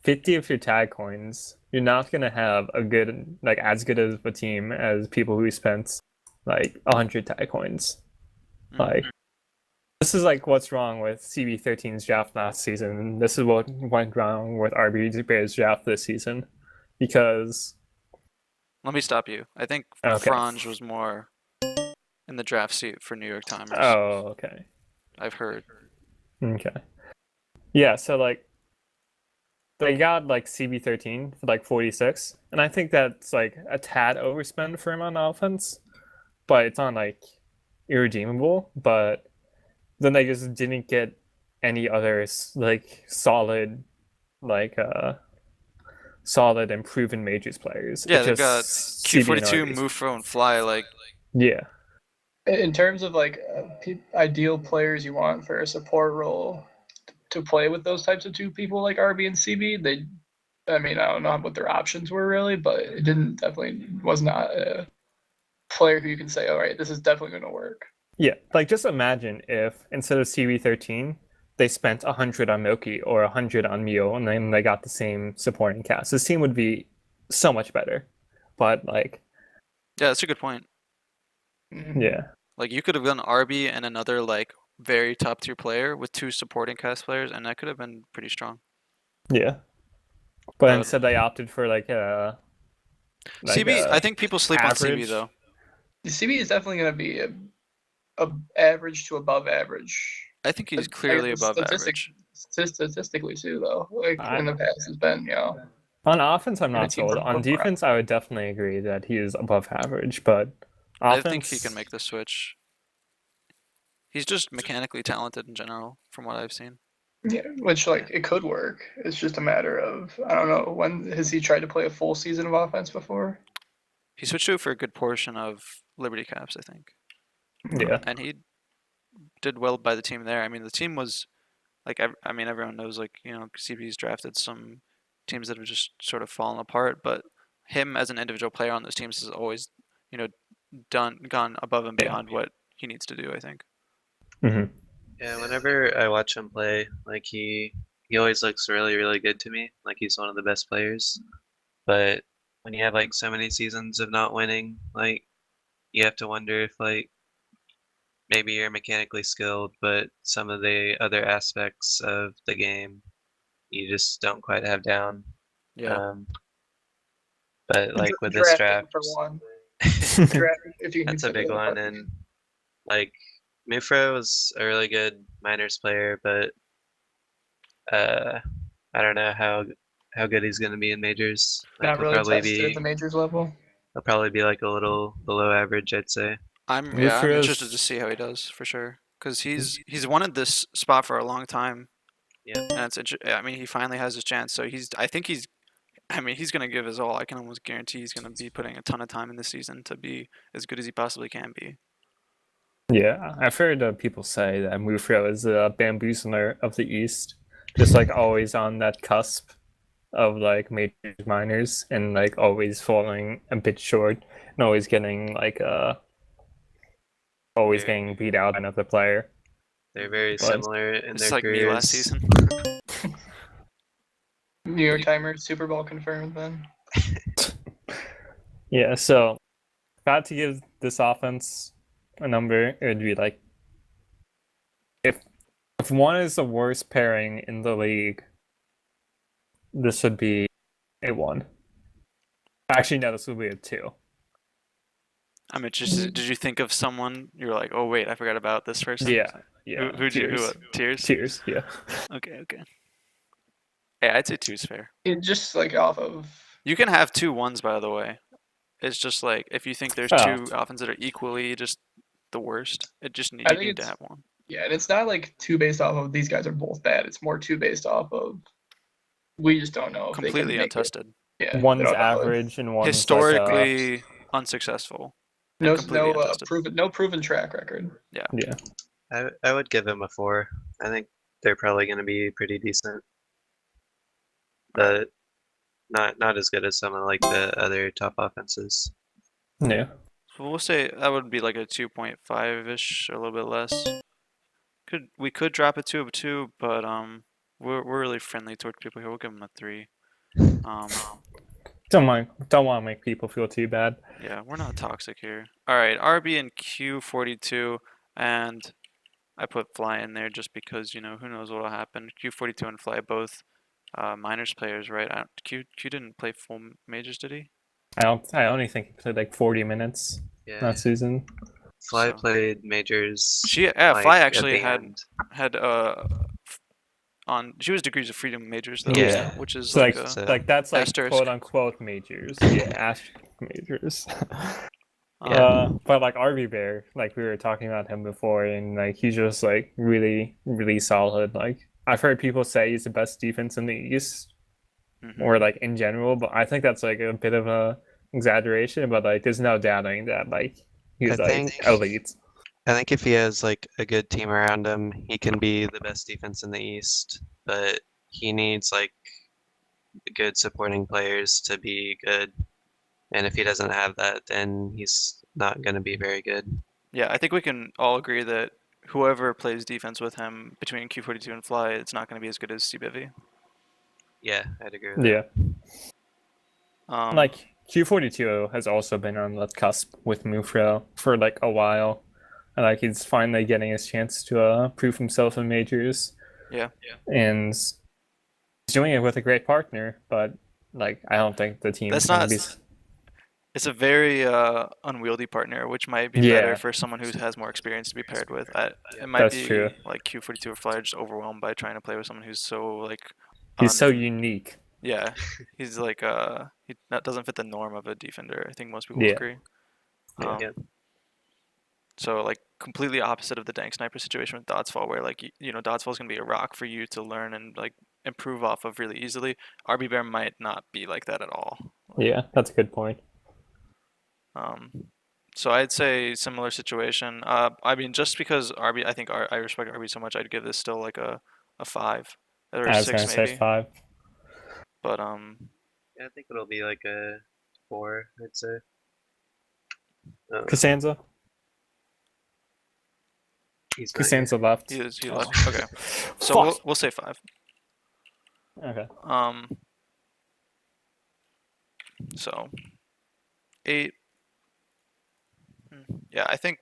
S2: 50 of your tag coins, you're not going to have a good, like, as good of a team as people who spent, like, 100 tag coins. Like, this is, like, what's wrong with CB13's draft last season. This is what went wrong with RB Bear's draft this season. Because...
S1: Let me stop you. I think
S2: Okay.
S1: Franj was more in the draft seat for New York Timers.
S2: Oh, okay.
S1: I've heard.
S2: Okay. Yeah, so, like, they got, like, CB13 for, like, 46, and I think that's, like, a tad overspend for him on offense, but it's not, like, irredeemable, but then they just didn't get any other, like, solid and proven majors players.
S1: Yeah,
S2: It's
S1: they've got
S2: just CB and
S1: Q42,
S2: RBs.
S1: Mufro, and Fly. Like,
S2: Yeah.
S4: In terms of like ideal players you want for a support role to play with those types of two people like RB and CB, I don't know what their options were really, but it definitely was not a player who you can say, all right, this is definitely going to work.
S2: Yeah, like just imagine if instead of CB13, they spent 100 on Milky or 100 on Mio, and then they got the same supporting cast. This team would be so much better. But like,
S1: yeah, that's a good point.
S2: Yeah.
S1: Like you could have done RB and another like very top tier player with two supporting cast players, and that could have been pretty strong.
S2: Yeah. But instead they opted for like
S1: CB. I think people sleep
S2: average.
S1: on CB though.
S4: The CB is definitely going to be a average to above average.
S1: I think he's clearly above average.
S4: Statistically too, though. Like in the past has been,
S2: On offense, I'm not sold. On defense, I would definitely agree that he is above average, but offense,
S1: I think he can make the switch. He's just mechanically talented in general, from what I've seen.
S4: Yeah, which like it could work. It's just a matter of I don't know, when has he tried to play a full season of offense before?
S1: He switched to it for a good portion of Liberty Caps, I think.
S2: Yeah.
S1: And he did well by the team there. I mean, the team was like, everyone knows, like, CB's drafted some teams that have just sort of fallen apart, but him as an individual player on those teams has always, gone above and beyond what he needs to do, I think.
S2: Mm-hmm.
S3: Yeah, whenever I watch him play, like he always looks really, really good to me. Like he's one of the best players. But when you have like so many seasons of not winning, like you have to wonder if like maybe you're mechanically skilled, but some of the other aspects of the game you just don't quite have down.
S1: Yeah.
S3: But like with this draft,
S4: for one. If you
S3: that's a big one. And like Mufro was a really good minors player, but I don't know how good he's gonna be in majors. Like,
S4: not really tested at the majors level.
S3: He'll probably be like a little below average, I'd say.
S1: I'm interested to see how he does for sure, because he's wanted this spot for a long time.
S3: Yeah.
S1: And he finally has his chance. So he's gonna give his all. I can almost guarantee he's gonna be putting a ton of time in this season to be as good as he possibly can be.
S2: Yeah, I've heard people say that Mufro is a bamboozler of the East, just like always on that cusp of like majors, minors, and like always falling a bit short, and always getting like getting beat out by another player.
S3: They're very similar in their
S1: like
S3: careers.
S1: Me last season.
S4: New York Timers Super Bowl confirmed then.
S2: Yeah, so if I had to give this offense a number, it would be like if one is the worst pairing in the league, this would be a 1. Actually, no, this would be a 2.
S1: I'm interested. Did you think of someone? You were like, oh wait, I forgot about this person.
S2: Yeah.
S1: Who'd you? Tears?
S2: Tears, yeah.
S1: Okay. Hey, I'd say 2's fair.
S4: It just like off of.
S1: You can have 2 1s, by the way. It's just like if you think there's 2 offenses that are equally just the worst, you need to have 1.
S4: Yeah, and it's not like 2 based off of these guys are both bad. It's more 2 based off of we just don't know if
S1: completely
S4: they can
S1: untested.
S4: Yeah,
S2: one's average and one's
S1: historically unsuccessful.
S4: No,
S1: completely
S4: no,
S1: untested.
S4: proven track record.
S2: Yeah.
S3: I would give him a 4. I think they're probably going to be pretty decent, but not as good as some of like the other top offenses.
S2: Yeah.
S1: So we'll say that would be like a 2.5-ish, or a little bit less. We could drop it to a 2, but we're really friendly toward people here. We'll give them a 3.
S2: Don't want to make people feel too bad.
S1: Yeah, we're not toxic here. All right, RB and Q42, and I put Fly in there just because who knows what'll happen. Q42 and Fly both minors players, right? Q didn't play full majors, did he?
S2: I only think he played like 40 minutes
S3: Yeah,
S2: that season.
S3: Fly
S1: So-
S3: played majors.
S1: Fly
S3: like,
S1: actually
S3: at the
S1: had
S3: end.
S1: she was Degrees of Freedom majors though,
S2: Yeah.
S1: which is
S2: So
S1: like
S2: that's like
S1: asterisk.
S2: quote unquote majors. Yeah, asterisk majors.
S3: Yeah.
S2: But like RV Bear, like we were talking about him before, and like he's just like really, really solid. Like I've heard people say he's the best defense in the East, or like in general, but I think that's like a bit of a exaggeration. But like there's no doubting that like he's elite.
S3: I think if he has like a good team around him, he can be the best defense in the East. But he needs like good supporting players to be good. And if he doesn't have that, then he's not going to be very good.
S1: Yeah, I think we can all agree that whoever plays defense with him between Q42 and Fly, it's not going to be as good as CBivy.
S3: Yeah, I'd agree with
S2: Yeah.
S1: that.
S2: Like Q42 has also been on the cusp with Mufro for like a while. And like he's finally getting his chance to prove himself in majors.
S1: Yeah.
S2: And he's doing it with a great partner, but like I don't think the team
S1: That's
S2: is gonna
S1: not-
S2: be.
S1: It's a very unwieldy partner, which might be better for someone who has more experience to be paired with. It might
S2: That's
S1: be
S2: true.
S1: like Q42 or Fly are just overwhelmed by trying to play with someone who's so like.
S2: He's so unique.
S1: Yeah, he's like he doesn't fit the norm of a defender. I think most people
S2: Yeah.
S1: agree.
S3: Yeah.
S1: So like completely opposite of the Dank Sniper situation with Dotsfall, where like Dotsfall's gonna be a rock for you to learn and like improve off of really easily. RB Bear might not be like that at all.
S2: Yeah, that's a good point.
S1: So I'd say similar situation. I mean, just because RB, I think I respect RB so much, I'd give this still like a 5 or
S2: I was
S1: 6
S2: gonna
S1: maybe.
S2: say 5.
S1: But
S3: Yeah, I think it'll be like a 4, I'd say.
S2: Cosenza?
S3: He's not here.
S2: Cosenza left.
S1: he left. Okay, so we'll say 5.
S2: Okay.
S1: So 8. Yeah, I think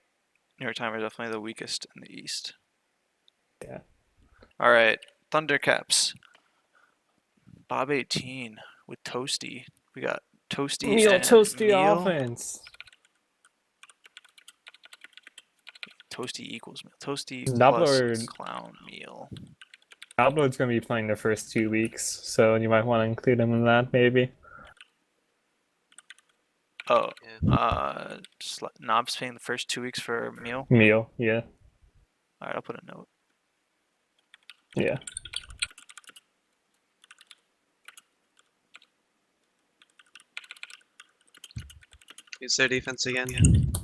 S1: New York Times are definitely the weakest in the East.
S2: Yeah.
S1: All right, Thundercaps. Bob 18 with Toasty. We got Toasty
S2: Meal
S1: and
S2: Toasty
S1: Meal.
S2: offense.
S1: Toasty equals Meal. Toasty
S2: Nubler-
S1: plus Clown Meal.
S2: Alblo's gonna be playing the first 2 weeks, so you might want to include him in that maybe.
S1: Oh,
S3: Yeah.
S1: Knob's paying the first 2 weeks for Meal.
S2: Meal, yeah.
S1: All right, I'll put a note.
S2: Yeah.
S3: Who's their defense again?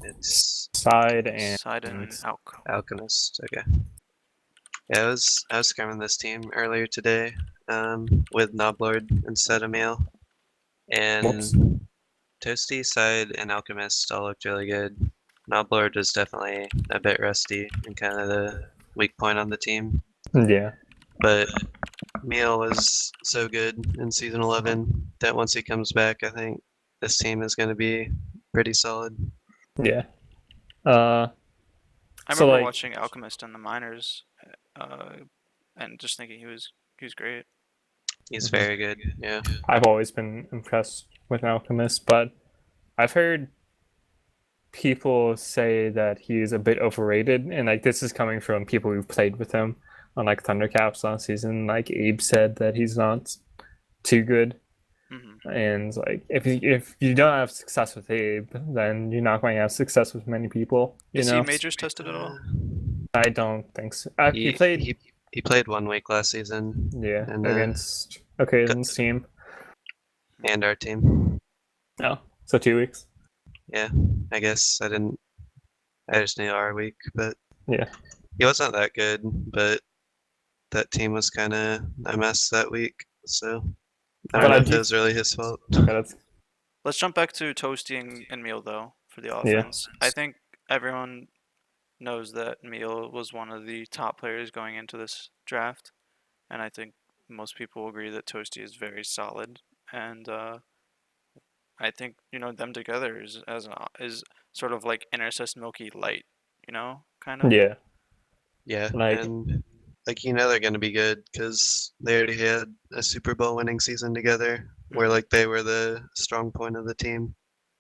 S3: It's
S2: Side and
S1: Side and Alco.
S3: Alchemist. Okay. Yeah, I was scrimming this team earlier today, with Noblord instead of Meal, and
S2: Whoops.
S3: Toasty, Side, and Alchemist all looked really good. Noblord was definitely a bit rusty and kind of the weak point on the team,
S2: Yeah.
S3: but Meal was so good in season 11 that once he comes back, I think this team is going to be pretty solid.
S2: Yeah.
S1: I
S2: So,
S1: remember
S2: like-
S1: watching Alchemist in the minors, and just thinking he was great.
S3: He's very good. Yeah.
S2: I've always been impressed with Alchemist, but I've heard people say that he's a bit overrated, and like this is coming from people who've played with him on like Thundercaps last season. Like Abe said that he's not too good, and like if you don't have success with Abe, then you're not going to have success with many people.
S1: Is he majors tested at all?
S2: I don't think so. He
S3: played 1 week last season.
S2: Yeah,
S3: and,
S2: against Occasion's team.
S3: And our team.
S2: Oh, so 2 weeks.
S3: Yeah, I guess I didn't. I just knew our week, but
S2: Yeah.
S3: he wasn't that good. But that team was kind of a mess that week, so I
S2: But
S3: don't know
S2: I
S3: if
S2: do.
S3: it was really his fault.
S2: Okay, that's
S1: Let's jump back to Toasty and Meal though for the
S2: Yeah.
S1: offense. I think everyone knows that Meal was one of the top players going into this draft, and I think most people will agree that Toasty is very solid. And I think them together is sort of like Intercess Milky Light, kind of.
S2: yeah.
S3: Yeah,
S2: Like
S3: and like they're gonna be good because they already had a Super Bowl winning season together, where
S1: Mhm.
S3: like they were the strong point of the team.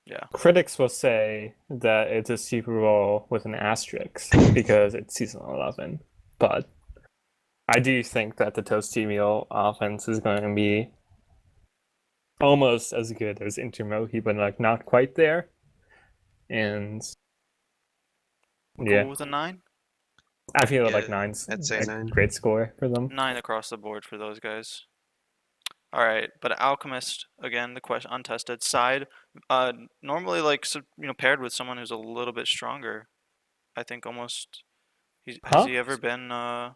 S1: Yeah.
S2: critics will say that it's a Super Bowl with an asterisk because it's season 11, but I do think that the Toasty Meal offense is going to be almost as good as Intermohi, but like not quite there. And yeah,
S1: Cool with a 9?
S2: I feel
S3: Yeah,
S2: like nine's
S3: I'd say
S2: a
S3: 9.
S2: great score for them.
S1: 9 across the board for those guys. All right, but Alchemist again, the question untested side. Normally like paired with someone who's a little bit stronger. I think almost. Has
S2: Huh?
S1: he ever been?
S3: I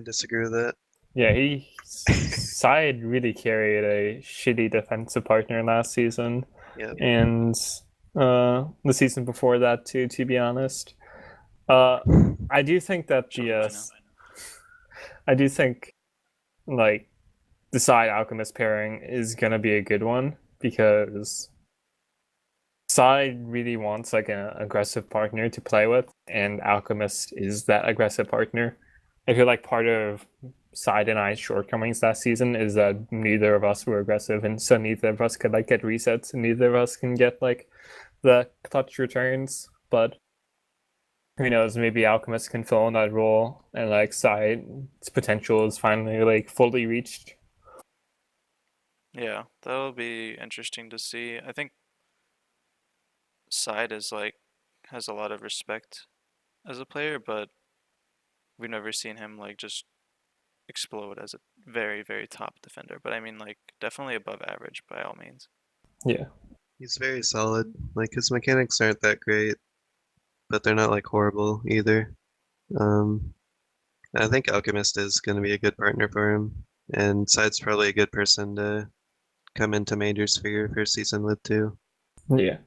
S3: disagree with that.
S2: Yeah, Side really carried a shitty defensive partner last season,
S3: Yeah,
S2: and the season before that too. To be honest, I do think that I do think like the Side Alchemist pairing is gonna be a good one because Side really wants like an aggressive partner to play with, and Alchemist is that aggressive partner. I feel like part of Side and I's shortcomings last season is that neither of us were aggressive, and so neither of us could like get resets, and neither of us can get like the clutch returns. But who knows? Maybe Alchemist can fill in that role, and like Side's potential is finally like fully reached.
S1: Yeah, that'll be interesting to see. I think Side is like has a lot of respect as a player, but we've never seen him like just explode as a very, very top defender. But I mean, like, definitely above average by all means.
S2: Yeah,
S3: he's very solid. Like his mechanics aren't that great, but they're not like horrible either. Um, I think Alchemist is gonna be a good partner for him, and Side's probably a good person to come into majors for your first season with too,
S2: yeah.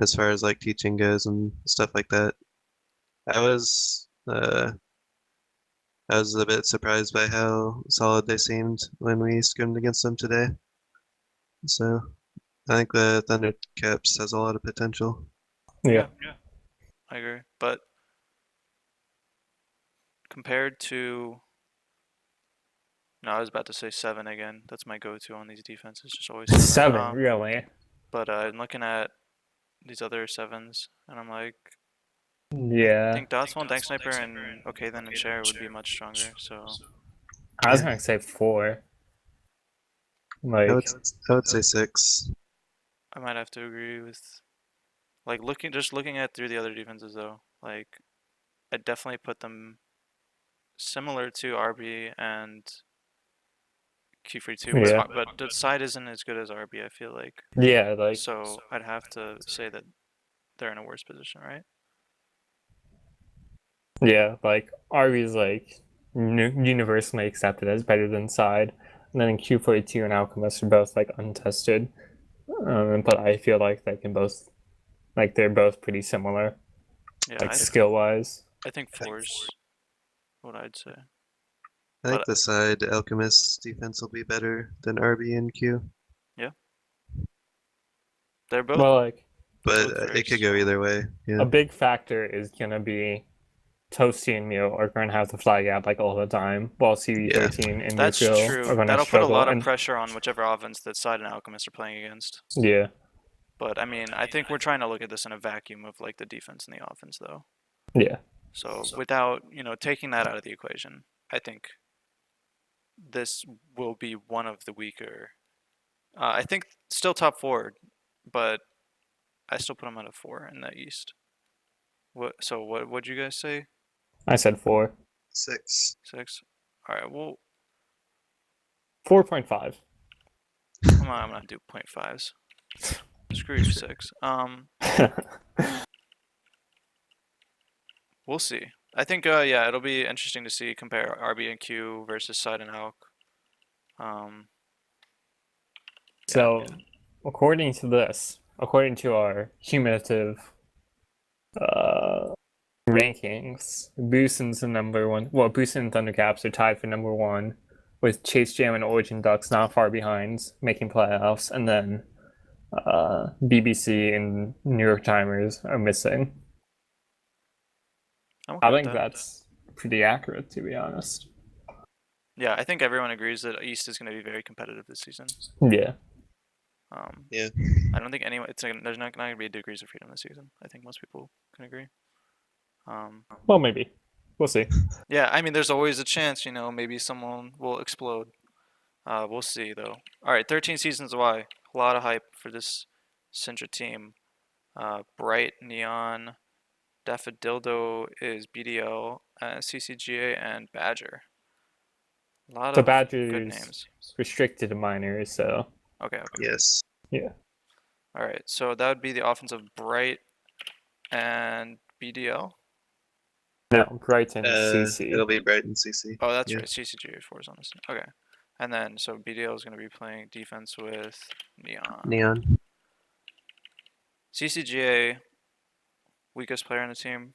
S3: as far as like teaching goes and stuff like that. I was I was a bit surprised by how solid they seemed when we scrimmed against them today. So I think the Thundercaps has a lot of potential.
S2: Yeah.
S1: I agree. But compared to, no, I was about to say 7 again. That's my go-to on these defenses, just always 7.
S2: Seven, really?
S1: But I'm looking at these other 7s, and I'm like, I
S2: Yeah.
S1: think Dotswell, Dank Sniper, and Okay Then and Share would be much stronger. So
S2: I was gonna say 4.
S3: I would
S2: Like,
S3: I would say 6.
S1: I might have to agree with, like, looking at through the other defenses though. Like, I definitely put them similar to RB and Q42,
S2: yeah,
S1: but the side isn't as good as RB, I feel like.
S2: yeah, like
S1: So I'd have to say that they're in a worse position, right?
S2: yeah, like Arby's like universally accepted as better than Side, and then in Q42 and Alchemist are both like untested. But I feel like they can both, like they're both pretty similar,
S1: Yeah,
S2: like skill wise.
S1: I think 4's what I'd say.
S3: I think
S1: But
S3: the side Alchemist's defense will be better than RB and Q,
S1: yeah, they're both
S2: Well, like
S3: but
S1: both very
S3: it could go either way. Yeah,
S2: a big factor is gonna be Toasty and Mew are going to have to flag out like all the time, while CB13 and
S1: That's
S2: Neutral
S1: true.
S2: are going to
S1: That'll put a
S2: struggle.
S1: lot of
S2: And
S1: pressure on whichever offense that Side and Alchemist are playing against.
S2: yeah,
S1: But I mean, I think we're trying to look at this in a vacuum of like the defense and the offense, though.
S2: yeah,
S1: So without taking that out of the equation, I think this will be one of the weaker. I think still top 4, but I still put them at a 4 in the East. What would you guys say?
S2: I said 4.
S3: 6.
S1: 6. All right. Well,
S2: 4.5.
S1: I'm gonna do 0.5s. Screw your 6. We'll see. I think yeah, it'll be interesting to see compare RB and Q versus Side and Alk.
S2: So, according to our cumulative rankings, Boost and number one. Well, Boost and Thundercaps are tied for number one, with Chase Jam and Origin Ducks not far behind, making playoffs, and then BBC and New York Timers are missing. I think that's pretty accurate, to be honest.
S1: Yeah, I think everyone agrees that East is going to be very competitive this season.
S2: Yeah.
S3: Yeah.
S1: I don't think anyone. There's not going to be degrees of freedom this season. I think most people can agree.
S2: Well, maybe. We'll see.
S1: Yeah, I mean, there's always a chance, maybe someone will explode. We'll see, though. All right, 13 seasons away. A lot of hype for this Sintra team. Bright, Neon, Daffodildo is BDL, CCGA, and Badger. A lot of good names.
S2: Restricted to minors, so.
S1: Okay.
S3: Yes.
S2: Yeah.
S1: All right, so that would be the offense of Bright and BDL.
S2: No, Bright and CC.
S3: It'll be Bright and CC.
S1: Oh, that's right. CCGA4 is on this. Okay. And then, so BDL is going to be playing defense with Neon. CCGA, weakest player on the team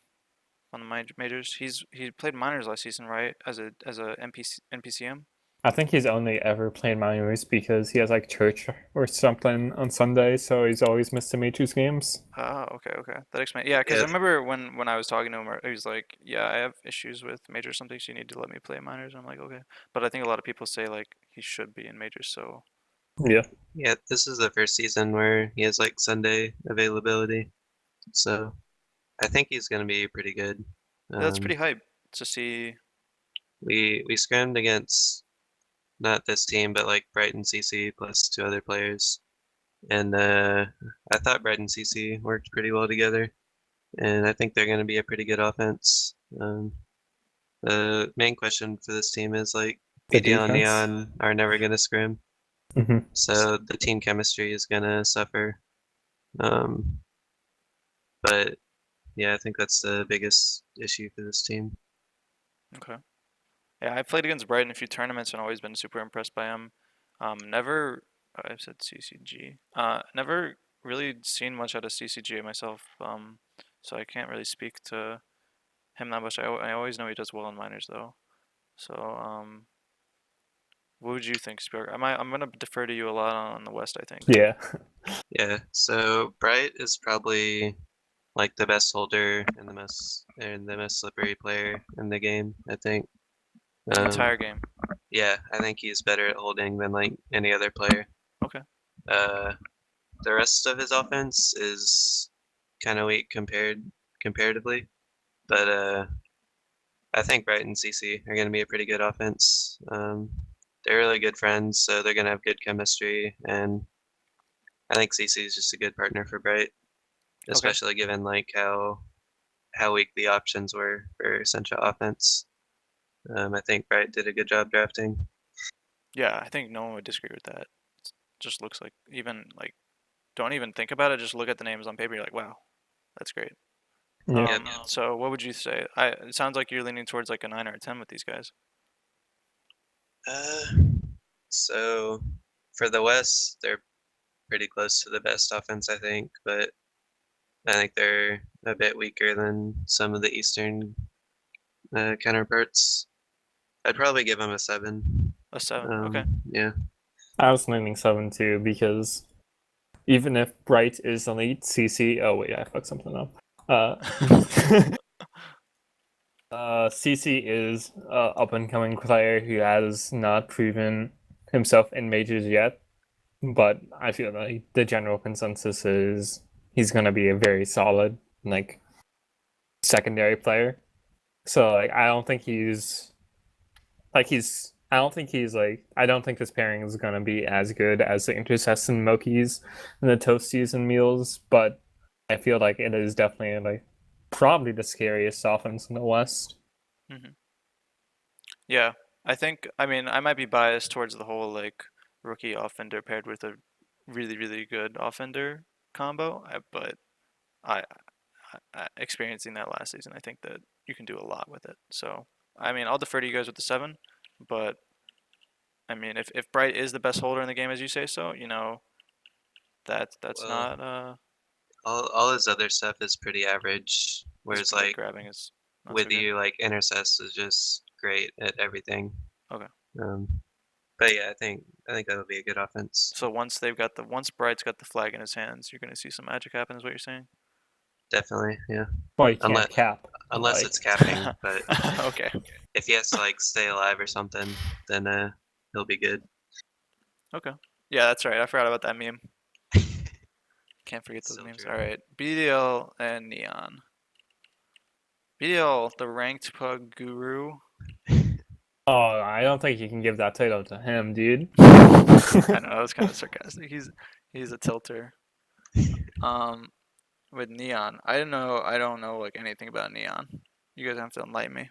S1: on the majors. He played minors last season, right? As a NPCM.
S2: I think he's only ever played minors because he has like church or something on Sunday, so he's always missed the majors games.
S1: Oh, okay. That explains. Yeah, because I remember when I was talking to him, he was like, "Yeah, I have issues with majors. Something so you need to let me play minors." And I'm like, "Okay," but I think a lot of people say like he should be in majors. So.
S2: Yeah.
S3: Yeah, this is the first season where he has like Sunday availability, so I think he's gonna be pretty good.
S1: That's pretty hype to see.
S3: We scrimmed against not this team, but like Brighton CC plus 2 other players, and I thought Brighton CC worked pretty well together, and I think they're gonna be a pretty good offense. The main question for this team is like BDL and Neon are never gonna scrim. So the team chemistry is gonna suffer. But yeah, I think that's the biggest issue for this team.
S1: Okay. Yeah, I played against Brighton in a few tournaments and always been super impressed by him. Never, I've said CCG. Never really seen much out of CCG myself. So I can't really speak to him that much. I always know he does well in minors though. So what would you think, Spjork? I'm gonna defer to you a lot on the West, I think.
S2: Yeah.
S3: Yeah. So Bright is probably like the best holder and the most slippery player in the game, I think.
S1: The entire game.
S3: Yeah, I think he's better at holding than like any other player.
S1: Okay.
S3: The rest of his offense is kind of weak comparatively, but I think Bright and CC are going to be a pretty good offense. They're really good friends, so they're going to have good chemistry, and I think CC is just a good partner for Bright, especially given like how weak the options were for Central offense. I think Bright did a good job drafting.
S1: Yeah, I think no one would disagree with that. It just looks like don't even think about it. Just look at the names on paper. You're like, wow, that's great.
S2: Yeah.
S1: So what would you say? It sounds like you're leaning towards like a 9 or a 10 with these guys.
S3: So for the West, they're pretty close to the best offense, I think, but I think they're a bit weaker than some of the Eastern counterparts. I'd probably give them a 7.
S1: A 7, okay.
S3: Yeah.
S2: I was leaning 7 too because even if Bright is elite, CC. Oh wait, I fucked something up. CC is an up-and-coming player who has not proven himself in majors yet, but I feel like the general consensus is he's going to be a very solid like secondary player. So like I don't think this pairing is going to be as good as the Intercess and Mokis and the Toasties and Meals, but I feel like it is definitely like probably the scariest offense in the West.
S1: Mm-hmm. Yeah, I mean, I might be biased towards the whole like rookie offender paired with a really, really good offender combo, but I experiencing that last season, I think that you can do a lot with it. So, I mean, I'll defer to you guys with the 7, but I mean, if Bright is the best holder in the game, as you say so, that's
S3: Well,
S1: not
S3: all his other stuff is pretty average.
S1: his
S3: Whereas
S1: point
S3: like
S1: grabbing is not so
S3: with
S1: good.
S3: you, like Intercess is just great at everything.
S1: Okay.
S3: But yeah, I think that'll be a good offense.
S1: So once Bright's got the flag in his hands, you're gonna see some magic happen, is what you're saying?
S3: Definitely, yeah.
S2: Well, you
S3: Unless
S2: can't cap.
S3: unless
S2: Like,
S3: it's capping, but
S1: Okay.
S3: if he has to like stay alive or something, then he'll be good.
S1: Okay. Yeah, that's right. I forgot about that meme. Can't forget those
S3: So
S1: memes.
S3: true.
S1: All right, BDL and Neon. BDL, the ranked pug guru.
S2: oh, I don't think you can give that title to him, dude.
S1: I know that was kind of sarcastic. He's a tilter. With Neon, I don't know like anything about Neon. You guys have to enlighten me.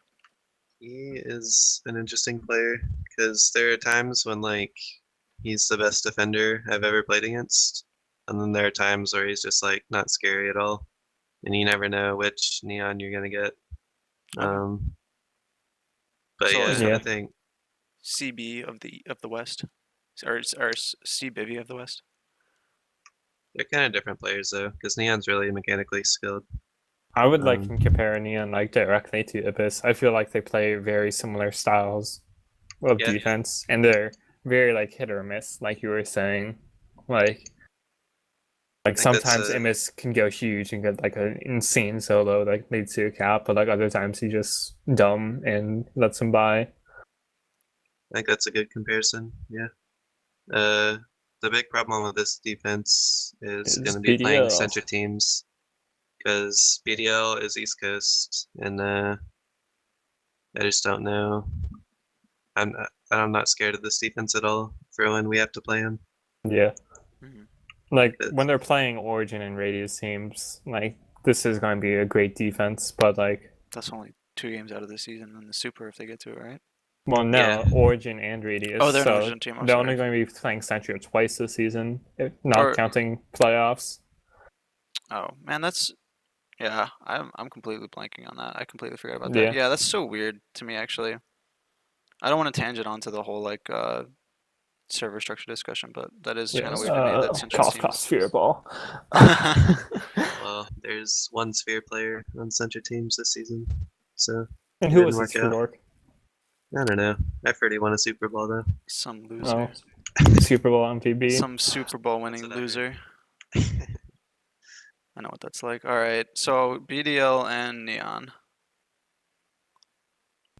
S3: He is an interesting player because there are times when like he's the best defender I've ever played against, and then there are times where he's just like not scary at all, and you never know which Neon you're gonna get.
S1: Okay.
S3: But
S1: So is
S3: yeah,
S2: Yeah.
S3: I think
S1: CB of the West, or CBivy of the West.
S3: they're kind of different players though, because Neon's really mechanically skilled.
S2: I would like
S3: Um,
S2: compare Neon like directly to Abyss. I feel like they play very similar styles of
S3: Yeah.
S2: defense, and they're very like hit or miss, like you were saying. Like
S3: think that's,
S2: sometimes Abyss can go huge and get like an insane solo that leads to a cap, but like other times he just dumb and lets him by.
S3: I think that's a good comparison. Yeah. The big problem with this defense is
S2: Is
S3: going to be playing
S2: BDL.
S3: center teams because BDL is East Coast, and I just don't know. I'm not scared of this defense at all for when we have to play him.
S2: Yeah.
S1: Mhm.
S2: Like
S3: It's-
S2: when they're playing Origin and Radius teams, like this is going to be a great defense, but like,
S1: That's only 2 games out of the season and the Super if they get to it, right?
S2: well, no,
S3: Yeah.
S2: Origin and Radius.
S1: Oh, they're an
S2: so
S1: Origin team. I'm
S2: they're
S1: sorry.
S2: only going to be playing Sentry twice this season, not
S1: Or-
S2: counting playoffs.
S1: Oh man, yeah. I'm completely blanking on that. I completely forgot about
S2: Yeah.
S1: that. Yeah, that's so weird to me actually. I don't want to tangent onto the whole like server structure discussion, but that is kind of weird to me that Central
S2: cough,
S1: teams.
S2: cough, sphere ball.
S3: Well, there's one Sphere player on center teams this season, so
S2: And
S3: it
S2: who
S3: didn't
S2: was
S3: work
S2: this
S3: out.
S2: Spjork?
S3: I don't know. I've heard he won a Super Bowl though.
S1: Some loser.
S2: Super Bowl MVP.
S1: Some Super Bowl winning
S3: what I heard.
S1: loser. I know what that's like. All right, so BDL and Neon.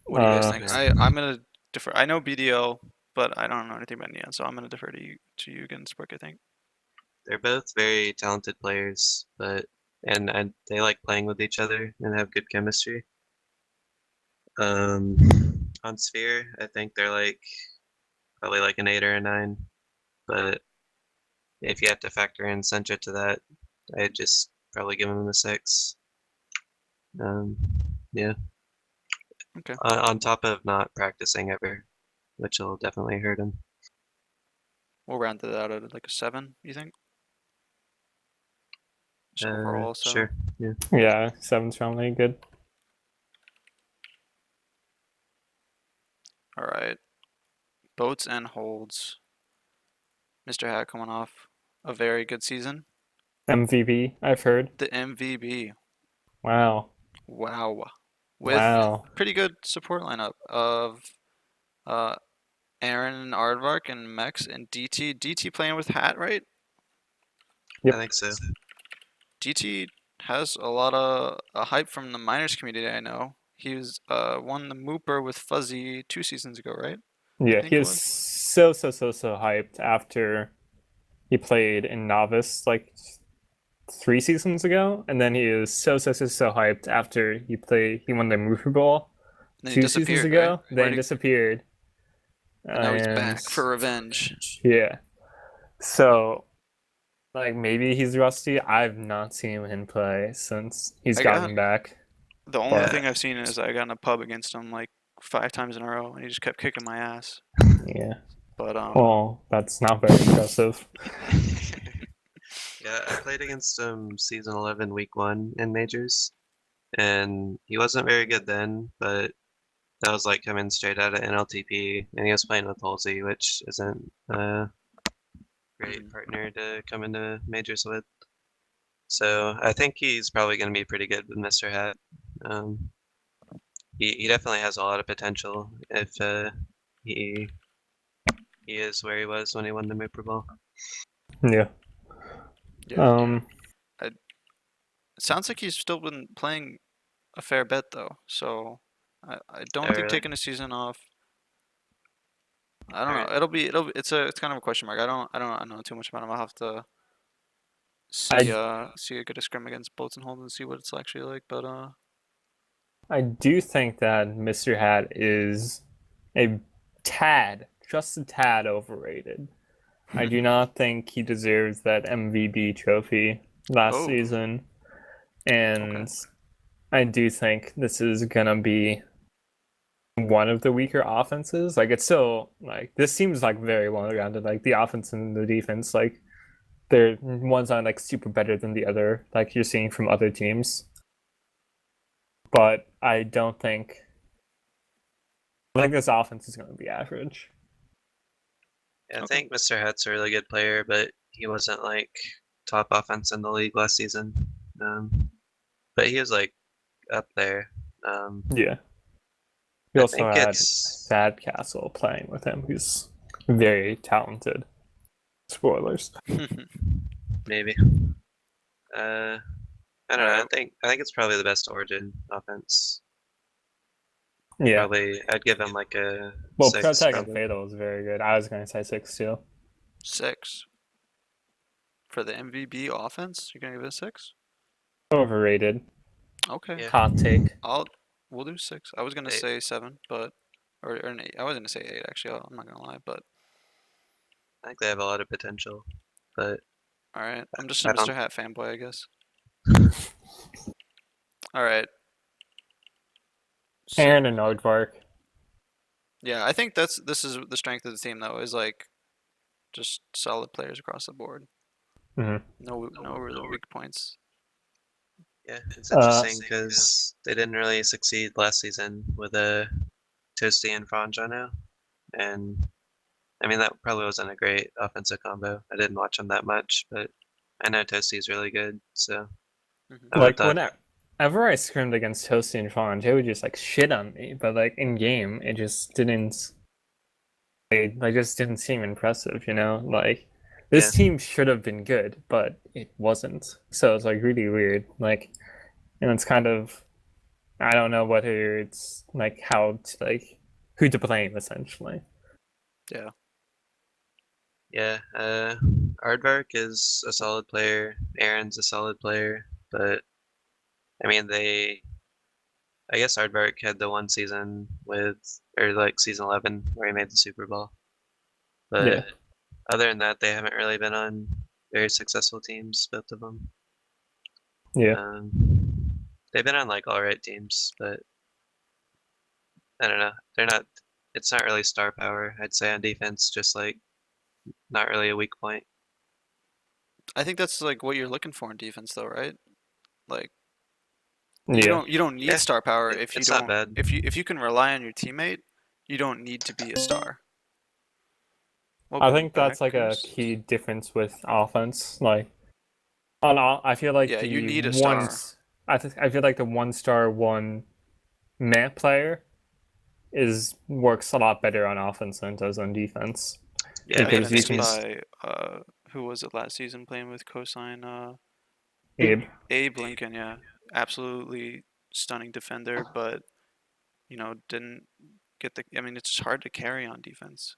S1: What do you guys think?
S3: Yeah.
S1: I'm gonna defer. I know BDL, but I don't know anything about Neon, so I'm gonna defer to you again, Spurk, I think.
S3: They're both very talented players, but and they like playing with each other and have good chemistry. On Sphere, I think they're like probably like an 8 or a 9, but if you have to factor in Sentra to that, I'd just probably give them a 6. Yeah.
S1: Okay.
S3: On top of not practicing ever, which will definitely hurt him.
S1: We'll round it out at like a 7. You think? Just overall, so.
S3: Sure. Yeah.
S2: Yeah, 7's probably good.
S1: All right. Boats and holds. Mr. Hat coming off a very good season.
S2: MVP, I've heard.
S1: The MVB.
S2: Wow.
S1: Wow. With
S2: Wow.
S1: pretty good support lineup of Aaron and Aardvark and Mex and DT. DT playing with Hat, right?
S2: Yep.
S3: I think so.
S1: DT has a lot of hype from the minors community, I know. He was won the Mooper with Fuzzy 2 seasons ago, right?
S2: Yeah,
S1: think
S2: he
S1: it
S2: was
S1: was.
S2: so hyped after he played in Novice like 3 seasons ago, and then he was so hyped after he won the Mooper Bowl
S1: And then he
S2: 2 seasons
S1: disappeared,
S2: ago,
S1: right?
S2: then
S1: Where'd he-
S2: disappeared.
S1: and now he's back for revenge.
S2: Yeah. So, like, maybe he's rusty. I've not seen him play since he's
S1: I
S2: gotten
S1: got-
S2: back.
S1: The only
S3: Yeah.
S1: thing I've seen is I got in a pub against him like 5 times in a row, and he just kept kicking my ass.
S2: Yeah.
S1: But
S2: Well, that's not very impressive.
S3: Yeah, I played against him season 11, week 1 in majors, and he wasn't very good then, but that was like coming straight out of NLTP, and he was playing with Halsey, which isn't a great partner to come into majors with. So I think he's probably going to be pretty good with Mr. Hat. Um, he definitely has a lot of potential if he he is where he was when he won the Mooper Ball.
S2: Yeah.
S1: Yeah. It sounds like he's still been playing a fair bit though, so I don't think
S3: really?
S1: taking a season off. I don't
S3: Alright.
S1: know. It's kind of a question mark. I don't know too much about him. I'll have to see get a scrim against Bolton Hold and see what it's actually like. But
S2: I do think that Mr. Hat is a tad, just a tad overrated. I do not think he deserves that MVP trophy last
S1: Oh.
S2: season. And I do think this is going to be one of the weaker offenses. Like, it's still, like, this seems like very well rounded. Like, the offense and the defense, like, they're one's not like super better than the other, like you're seeing from other teams. But I think this offense is going to be average.
S3: Yeah, I
S1: Okay.
S3: think Mr. Hat's a really good player, but he wasn't like top offense in the league last season. But he was like up there.
S2: Yeah. He
S3: I
S2: also
S3: think
S2: had
S3: it's
S2: Sad Castle playing with him, who's very talented. Spoilers.
S3: maybe. I don't know. I think it's probably the best Origin offense.
S2: Yeah.
S3: Probably, I'd give him like a
S2: Well,
S3: 6.
S2: Protect and
S3: probably.
S2: Fatal is very good. I was going to say 6 too.
S1: 6 for the MVP offense. You're gonna give it a 6?
S2: Overrated.
S1: Okay.
S3: Yeah.
S2: Hot take.
S1: We'll do 6. I was gonna
S3: 8.
S1: say 7, but or an 8. I was gonna say 8 actually. I'm not gonna lie, but
S3: I think they have a lot of potential, but
S1: all right. I'm just a
S3: I
S1: Mr.
S3: don't.
S1: Hat fanboy, I guess. All right. So,
S2: Aaron and Nordvark.
S1: yeah, I think this is the strength of the team though, is like just solid players across the board.
S2: Mhm.
S1: No really weak points.
S3: Yeah, it's interesting because they didn't really succeed last season with a Toasty and Franjano, and I mean that probably wasn't a great offensive combo. I didn't watch them that much, but I know Toasty's really good, so
S1: Mhm.
S3: I would
S2: Like,
S3: thought,
S2: whenever I scrimmed against Toasty and Fawn, they would just like shit on me. But like in game, it just didn't. Like, just didn't seem impressive, you know. Like, this
S3: Yeah.
S2: team should have been good, but it wasn't. So it's like really weird. Like, and it's kind of, I don't know whether it's like how to like who to blame essentially.
S1: Yeah.
S3: yeah. Aardvark is a solid player. Aaron's a solid player, but I mean I guess Aardvark had the one season or like season 11 where he made the Super Bowl, but
S2: Yeah.
S3: other than that, they haven't really been on very successful teams, both of them.
S2: Yeah.
S3: They've been on like all right teams, but I don't know. They're not. It's not really star power. I'd say on defense, just like not really a weak point.
S1: I think that's like what you're looking for in defense though, right? Like
S2: Yeah.
S1: you don't need
S3: Yeah,
S1: star power if you
S3: it's not
S1: don't
S3: bad.
S1: if you can rely on your teamate, you don't need to be a star. Well
S2: I
S1: played
S2: think
S1: there,
S2: that's like a
S1: Coos.
S2: key difference with offense. Like, I feel like
S1: Yeah, you
S2: the
S1: need a
S2: one.
S1: star.
S2: I feel like the 1-star map player works a lot better on offense than it does on defense.
S3: Yeah,
S2: because you can
S1: by who was it last season playing with cosine?
S2: Abe.
S1: Abe Lincoln, yeah, absolutely stunning defender, but didn't get the. I mean, it's just hard to carry on defense.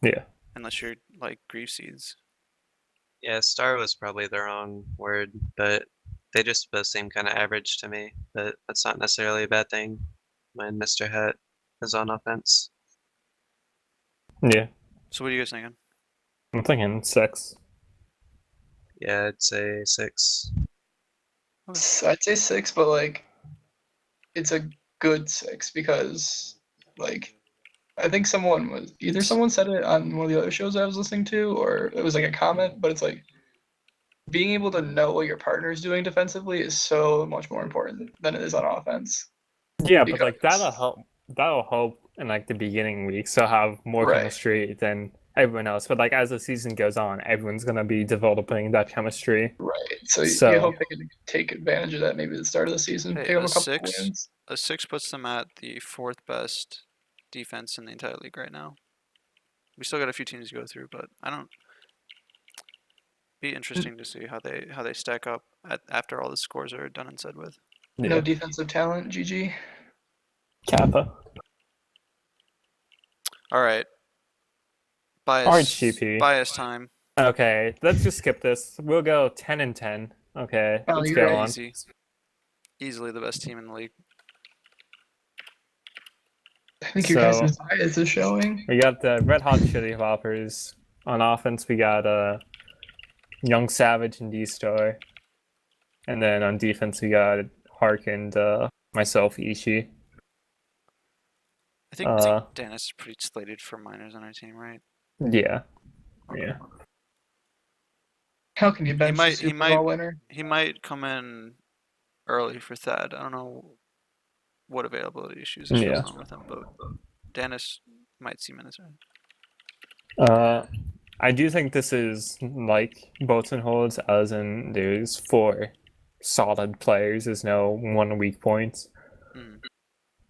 S2: Yeah.
S1: Unless you're like grief seeds.
S3: Yeah, star was probably the wrong word, but they just both seem kind of average to me. But that's not necessarily a bad thing when Mr. Hat is on offense.
S2: Yeah.
S1: So what are you guys thinking?
S2: I'm thinking 6.
S3: Yeah, I'd say 6.
S4: I'd say 6, but like it's a good 6 because like I think someone said it on one of the other shows I was listening to, or it was like a comment, but it's like being able to know what your partner is doing defensively is so much more important than it is on offense.
S2: Yeah, but like
S4: Because-
S2: that'll help. That'll help in like the beginning weeks. So have more
S4: Right.
S2: chemistry than everyone else. But like as the season goes on, everyone's gonna be developing that chemistry.
S4: Right. So
S2: So-
S4: you hope they can take advantage of that maybe at the start of the season,
S1: Hey,
S4: pick up
S1: a
S4: a couple
S1: six-
S4: wins.
S1: A 6 puts them at the 4th best defense in the entire league right now. We still got a few teams to go through, but I don't. Be interesting to see how they stack up after all the scores are done and said with.
S2: Yeah.
S4: No defensive talent, GG.
S2: Kappa.
S1: All right.
S2: RHGP.
S1: Bias time.
S2: Okay, let's just skip this. We'll go 10 and 10. Okay,
S4: Oh,
S2: let's
S4: you're
S2: go
S4: right.
S2: on.
S1: Easy. Easily the best team in the league.
S4: I think your guys'
S2: So-
S4: bias is showing.
S2: We got the Red Hot Chili Hoppers. On offense, we got Young Savage and D-Star. And then on defense, we got Hark and myself, Ishi.
S1: I think
S2: Uh,
S1: Dennis is pretty slated for minors on our team, right?
S2: Yeah.
S4: How can you bench
S1: might-
S4: a
S1: he
S4: Super
S1: might-
S4: Bowl winner?
S1: He might come in early for Thad. I don't know what availability issues is
S2: Yeah.
S1: going on with him, but Dennis might see minutes.
S2: I do think this is like Bolton holds, as in there's 4 solid players. There's no 1 weak point.
S1: Mm.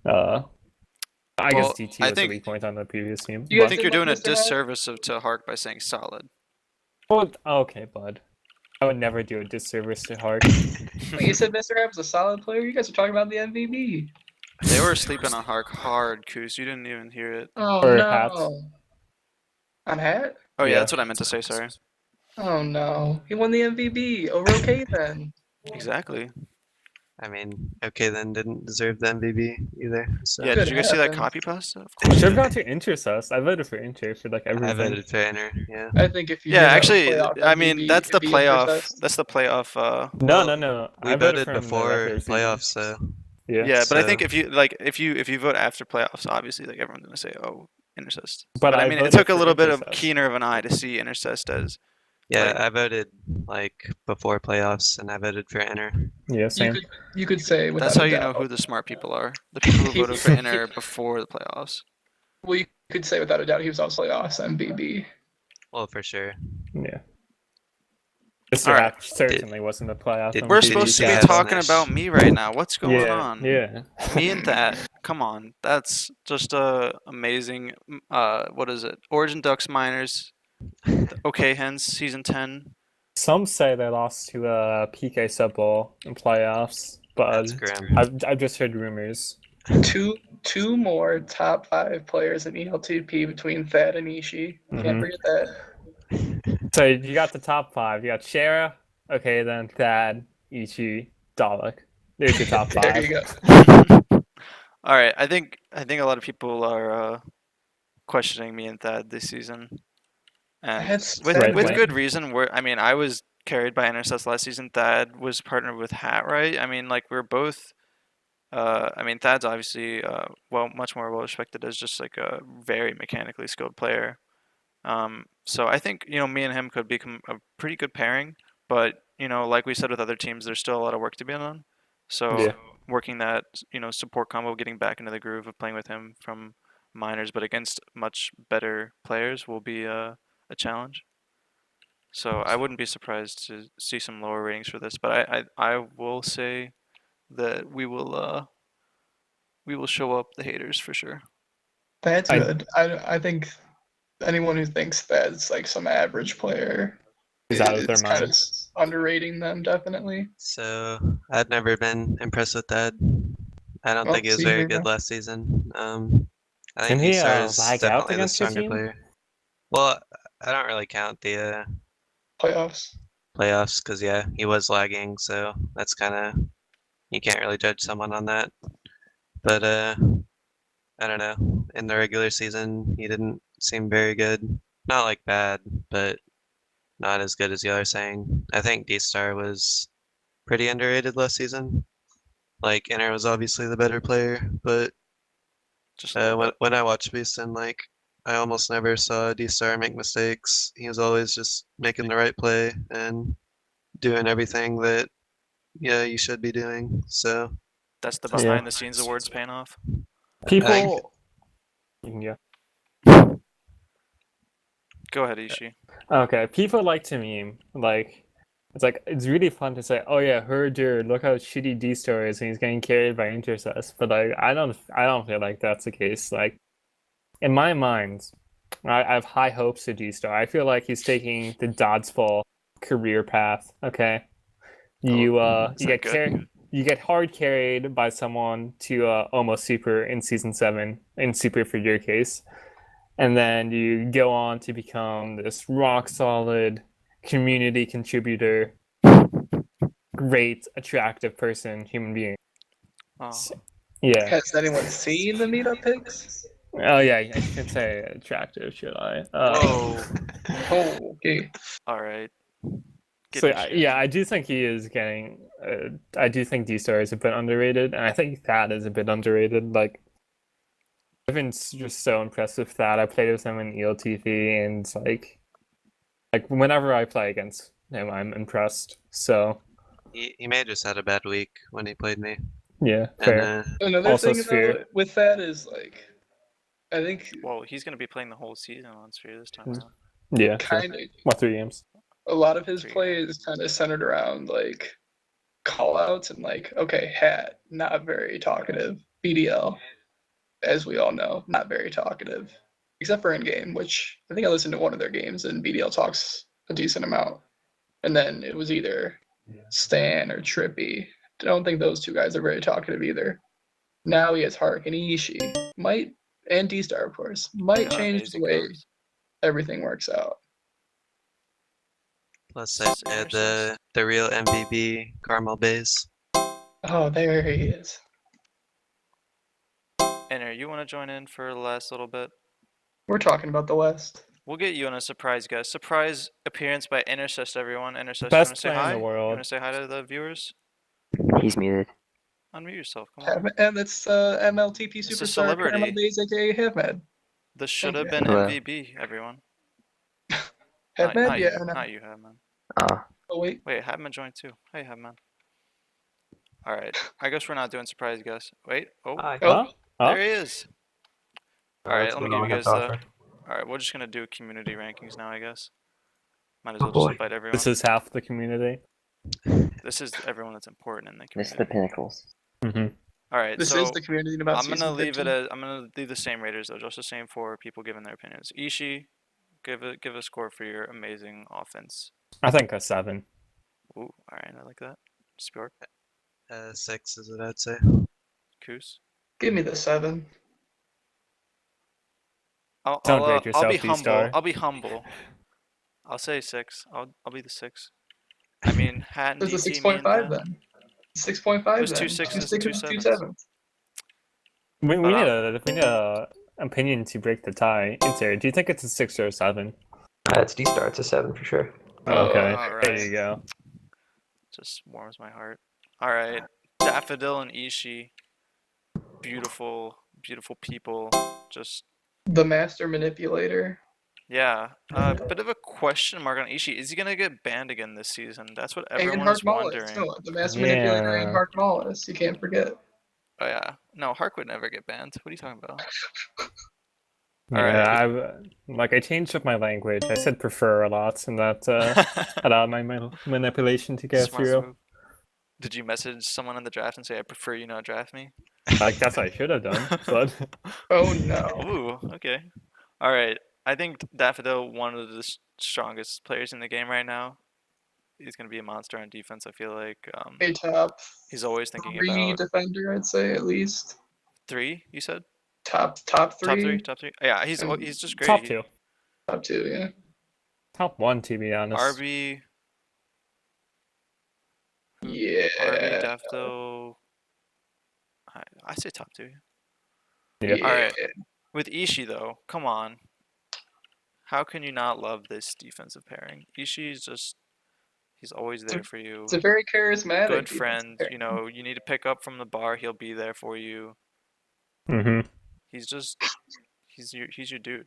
S2: I
S1: Well,
S2: guess DT
S1: I
S2: was
S1: think-
S2: a weak point on the previous team.
S4: You
S1: I
S4: guys
S1: think
S4: did
S1: you're
S4: like
S1: doing a
S4: Mr. Hyde?
S1: disservice to Hark by saying solid.
S2: Well, okay, bud. I would never do a disservice to Hark.
S4: Wait, you said Mr. Hyde was a solid player? You guys are talking about the MVP.
S1: They were sleeping on Hark hard, Coos. You didn't even hear it.
S4: Oh,
S2: Or
S4: no.
S2: Hat.
S4: On Hat?
S1: Oh yeah,
S2: Yeah.
S1: that's what I meant to say. Sorry.
S4: Oh, no. He won the MVP over OK then.
S1: Exactly.
S3: I mean, okay then didn't deserve the MVP either. So
S1: Yeah.
S4: Good
S1: Did you guys see that
S4: heavens.
S1: copy pasta? Of
S2: Should
S1: course.
S2: have gone to Intersus. I voted for Inter for like
S3: I
S2: everything.
S3: voted for Inter. Yeah.
S4: I think if you
S1: Yeah,
S4: did have a
S1: actually,
S4: playoff
S1: I mean
S4: MVP,
S1: that's the
S4: it'd be
S1: playoff.
S4: Intercess.
S1: That's the playoff.
S2: No,
S3: Well,
S2: no.
S3: We
S2: I
S3: voted
S2: for him in the
S3: before
S2: regular season.
S3: playoffs, so
S2: Yeah.
S1: Yeah, but I
S3: So-
S1: think if you vote after playoffs, obviously like everyone's gonna say, oh, Intercest.
S2: But
S1: I
S2: I
S1: mean, it
S2: voted
S1: took a
S2: for
S1: little bit of
S2: Intercest.
S1: keener of an eye to see Intercest as
S3: yeah,
S1: Like-
S3: I voted like before playoffs, and I voted for Inter.
S2: Yeah, same.
S4: You could say without
S1: that's how
S4: a
S1: you know
S4: doubt.
S1: who the smart people are. The people who voted for Inter before the playoffs.
S4: Well, you could say without a doubt he was also playoffs MVP.
S3: Well, for sure.
S2: Yeah. Mr.
S1: All right.
S2: Hatch certainly wasn't a playoff.
S3: did-
S1: We're
S2: MVP.
S1: supposed to be
S3: Yeah,
S1: talking
S3: nice.
S1: about me right now. What's going
S2: yeah,
S1: on?
S2: Yeah.
S1: Me and that. Come on, that's just amazing. What is it? Origin Ducks Miners. Okay, hence season 10.
S2: Some say they lost to PK Sub Bowl in playoffs, but
S3: That's grim.
S2: I've just heard rumors.
S4: Two more top 5 players in ELTP between Thad and Ishi. Can't
S2: Mhm.
S4: forget that.
S2: So you got the top 5. You got Shara, okay, then Thad, Ichi, Dalek. There's your top 5.
S4: There you go.
S1: All right, I think a lot of people are questioning me and Thad this season, and
S4: That's
S1: with
S2: Right,
S1: with
S2: right.
S1: good reason. I mean, I was carried by Intercess last season. Thad was partnered with Hat, right? I mean, like we're both. I mean, Thad's obviously much more well respected as just like a very mechanically skilled player. So I think me and him could become a pretty good pairing. But like we said with other teams, there's still a lot of work to be done. So
S2: Yeah.
S1: working that support combo, getting back into the groove of playing with him from minors, but against much better players will be a challenge. So I wouldn't be surprised to see some lower ratings for this, but I will say that we will show up the haters for sure.
S4: That's
S2: I-
S4: good. I think anyone who thinks that's like some average player
S2: Is out of their
S4: is kind of
S2: minds.
S4: underrating them, definitely.
S3: So I'd never been impressed with that. I don't
S4: Well,
S3: think he was
S4: see
S3: very
S4: here,
S3: good
S4: bro.
S3: last season. I
S2: Can
S3: think
S2: he,
S3: D-Star is
S2: lag out
S3: definitely the
S2: against your
S3: stronger
S2: team?
S3: player. Well, I don't really count the
S4: Playoffs.
S3: playoffs because yeah, he was lagging, so that's kind of you can't really judge someone on that. But I don't know. In the regular season, he didn't seem very good. Not like bad, but not as good as y'all are saying. I think D-Star was pretty underrated last season. Like Inter was obviously the better player, but
S1: Just a little
S3: when
S1: bit.
S3: when I watched Beaston, like I almost never saw D-Star make mistakes. He was always just making the right play, and doing everything that you should be doing. So
S1: That's the
S3: Yeah.
S1: behind the scenes awards paying off.
S2: People. Yeah.
S1: Go ahead, Ishi.
S2: Okay. People like to meme like. It's really fun to say, oh yeah, Herder, look how shitty D-Star is, and he's getting carried by Intercess. But like, I don't feel like that's the case. Like, in my mind, I have high hopes to D-Star. I feel like he's taking the Dodgeball career path. Okay, you
S1: is that good?
S2: you get hard carried by someone to almost super in season 7, in super for your case, and then you go on to become this rock solid community contributor, great, attractive person, human being.
S1: Oh,
S2: Yeah.
S4: Has anyone seen the meetup pics?
S2: Oh yeah, I shouldn't say attractive, should I?
S1: whoa.
S4: Oh, okay.
S1: All right. Get
S2: So
S1: Ishi.
S2: I do think he is getting. I do think D-Star is a bit underrated, and I think Thad is a bit underrated. Like, I've been just so impressed with Thad. I played with him in ELTV, and like whenever I play against him, I'm impressed. So
S3: he may have just had a bad week when he played me.
S2: yeah,
S3: And
S2: fair.
S4: Another
S2: Also
S4: thing
S2: Sphere.
S4: though with that is like, I think
S1: Well, he's gonna be playing the whole season on Sphere this time around.
S2: Yeah, true.
S4: kind of
S2: What 3 games?
S4: a lot of his
S1: 3
S4: play is kind of centered around like call outs and like, okay, Hat, not very talkative. BDL, as we all know, not very talkative. Except for in game, which I think I listened to one of their games and BDL talks a decent amount. And then it was either Stan or Trippy. I don't think those two guys are very talkative either. Now he has Hark and Ishii. Might and D-Star, of course. Might
S1: They are
S4: change the
S1: amazing
S4: way
S1: cards.
S4: everything works out.
S3: plus I had the real MVB Carmel Bays.
S4: Oh, there he is.
S1: Inner, you want to join in for the last little bit?
S4: We're talking about the West.
S1: We'll get you on a surprise guest. Surprise appearance by Intercess, everyone. Intercess, you
S2: Best
S1: want to say
S2: player in
S1: hi?
S2: the
S1: You
S2: world.
S1: want to say hi to the viewers?
S5: He's muted.
S1: Unmute yourself. Come on.
S4: And it's MLTP
S1: It's a
S4: Superstar
S1: celebrity.
S4: Caramel Days, aka Havmed.
S1: This should have
S4: you.
S1: been
S5: Hello.
S1: MVB, everyone.
S4: Havmed,
S1: Not
S4: yeah.
S1: you.
S4: No.
S1: Not you, Hadman.
S4: Oh wait.
S1: Wait, Hadman joined too. Hey, Hadman. All right. I guess we're not doing surprise guests. Wait. Oh,
S4: Oh,
S2: Huh?
S1: there he is. All right. Let me give you guys the. All right. We're just gonna do community rankings now, I guess. Might as well just invite everyone.
S2: This is half the community.
S1: This is everyone that's important in the
S5: This is
S1: community.
S5: the pinnacles.
S2: Mm-hmm.
S1: All right.
S4: this
S1: so
S4: is the community in about
S1: I'm gonna
S4: season
S1: leave
S4: 15.
S1: it as I'm gonna leave the same raters though, just the same for people giving their opinions. Ishi, give a score for your amazing offense.
S2: I think a 7.
S1: Ooh, all right, I like that. Spjork,
S3: 6 is what I'd say.
S1: Coos.
S4: Give me the 7.
S2: Don't rate
S1: I'll
S2: yourself,
S1: be humble.
S2: D-Star.
S1: I'll be humble. I'll say 6. I'll be the 6. I mean, Hat and
S4: There's a
S1: DT, me and
S4: 6.5
S1: Dan.
S4: then. 6.5
S1: There's
S4: then.
S1: 2 6s
S4: 2
S1: and 2
S4: 6s, 2
S1: 7s.
S4: 7s.
S2: We
S1: But
S2: need a opinion to break the tie. Inter, do you think it's a 6 or a 7?
S5: It's D-Star. It's a 7 for sure.
S2: Okay,
S1: all
S2: there
S1: right.
S2: you go.
S1: Just warms my heart. All right, Daffodil and Ishi, beautiful, beautiful people. Just
S4: The master manipulator.
S1: yeah. Bit of a question mark on Ishi. Is he gonna get banned again this season? That's what
S4: And
S1: everyone
S4: Hark
S1: is
S4: Mollis.
S1: wondering.
S4: No, the master manipulator and
S2: Yeah.
S4: Hark Mollis. You can't forget.
S1: Oh yeah. No, Hark would never get banned. What are you talking about?
S2: Yeah, I changed up my language. I said prefer a lot, and that allowed my manipulation to go
S1: Smart
S2: through.
S1: move. Did you message someone in the draft and say, "I prefer you not draft me"?
S2: Like that's what I should have done, but
S4: Oh no.
S1: Ooh, okay. All right. I think Daffodil, one of the strongest players in the game right now. He's gonna be a monster on defense. I feel like
S4: A top
S1: he's always thinking
S4: 3
S1: about
S4: defender, I'd say at least.
S1: 3. You said
S4: Top 3.
S1: top 3. Top 3. Yeah, he's
S4: And
S1: just great.
S2: top 2,
S4: Top 2, yeah.
S2: top 1 to be honest.
S1: RB,
S4: Yeah.
S1: RB, Daffodil. I say top 2.
S2: Yeah.
S1: All right. With Ishi though, come on. How can you not love this defensive pairing? Ishi's just he's always there for you.
S4: It's a very charismatic.
S1: Good
S4: defensive
S1: friend.
S4: pairing.
S1: You know, you need to pick up from the bar, he'll be there for you.
S2: Mm-hmm.
S1: He's your dude.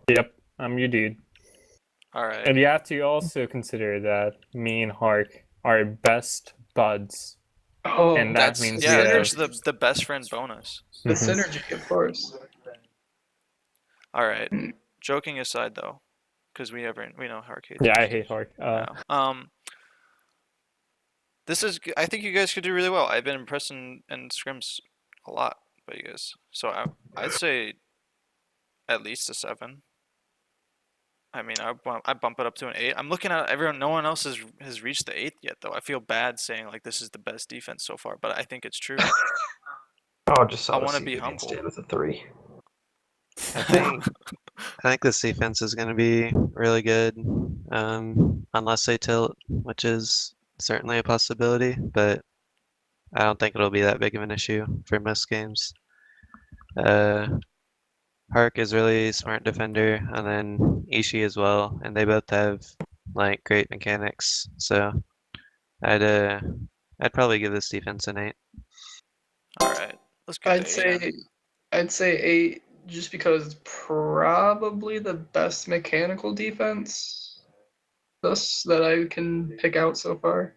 S2: Yep, I'm your dude.
S1: All right.
S2: And you have to also consider that me and Hark are best buds.
S4: Oh,
S2: And that
S1: That's
S2: means
S1: yeah.
S2: we have
S1: There's the best friend bonus.
S4: the
S2: Mhm.
S4: synergy, of course.
S1: All right.
S4: Hmm.
S1: Joking aside, though, because we know Hark hates
S2: Yeah,
S1: us.
S2: I hate Hark.
S1: This is. I think you guys could do really well. I've been impressed in scrims a lot by you guys. So I'd say at least a 7. I mean, I bump it up to an 8. I'm looking at everyone. No one else has reached the 8th yet, though. I feel bad saying like this is the best defense so far, but I think it's true.
S5: Oh, just
S1: I
S5: saw
S1: wanna
S5: a
S1: be
S5: seed against
S1: humble.
S5: it with a 3.
S3: I think this defense is going to be really good, unless they tilt, which is certainly a possibility, but I don't think it'll be that big of an issue for most games. Hark is really smart defender, and then Ishi as well, and they both have like great mechanics. So I'd uh I'd probably give this defense an 8.
S1: All right, let's get
S4: I'd
S1: to 8 in.
S4: say I'd say 8 just because it's probably the best mechanical defense thus that I can pick out so far.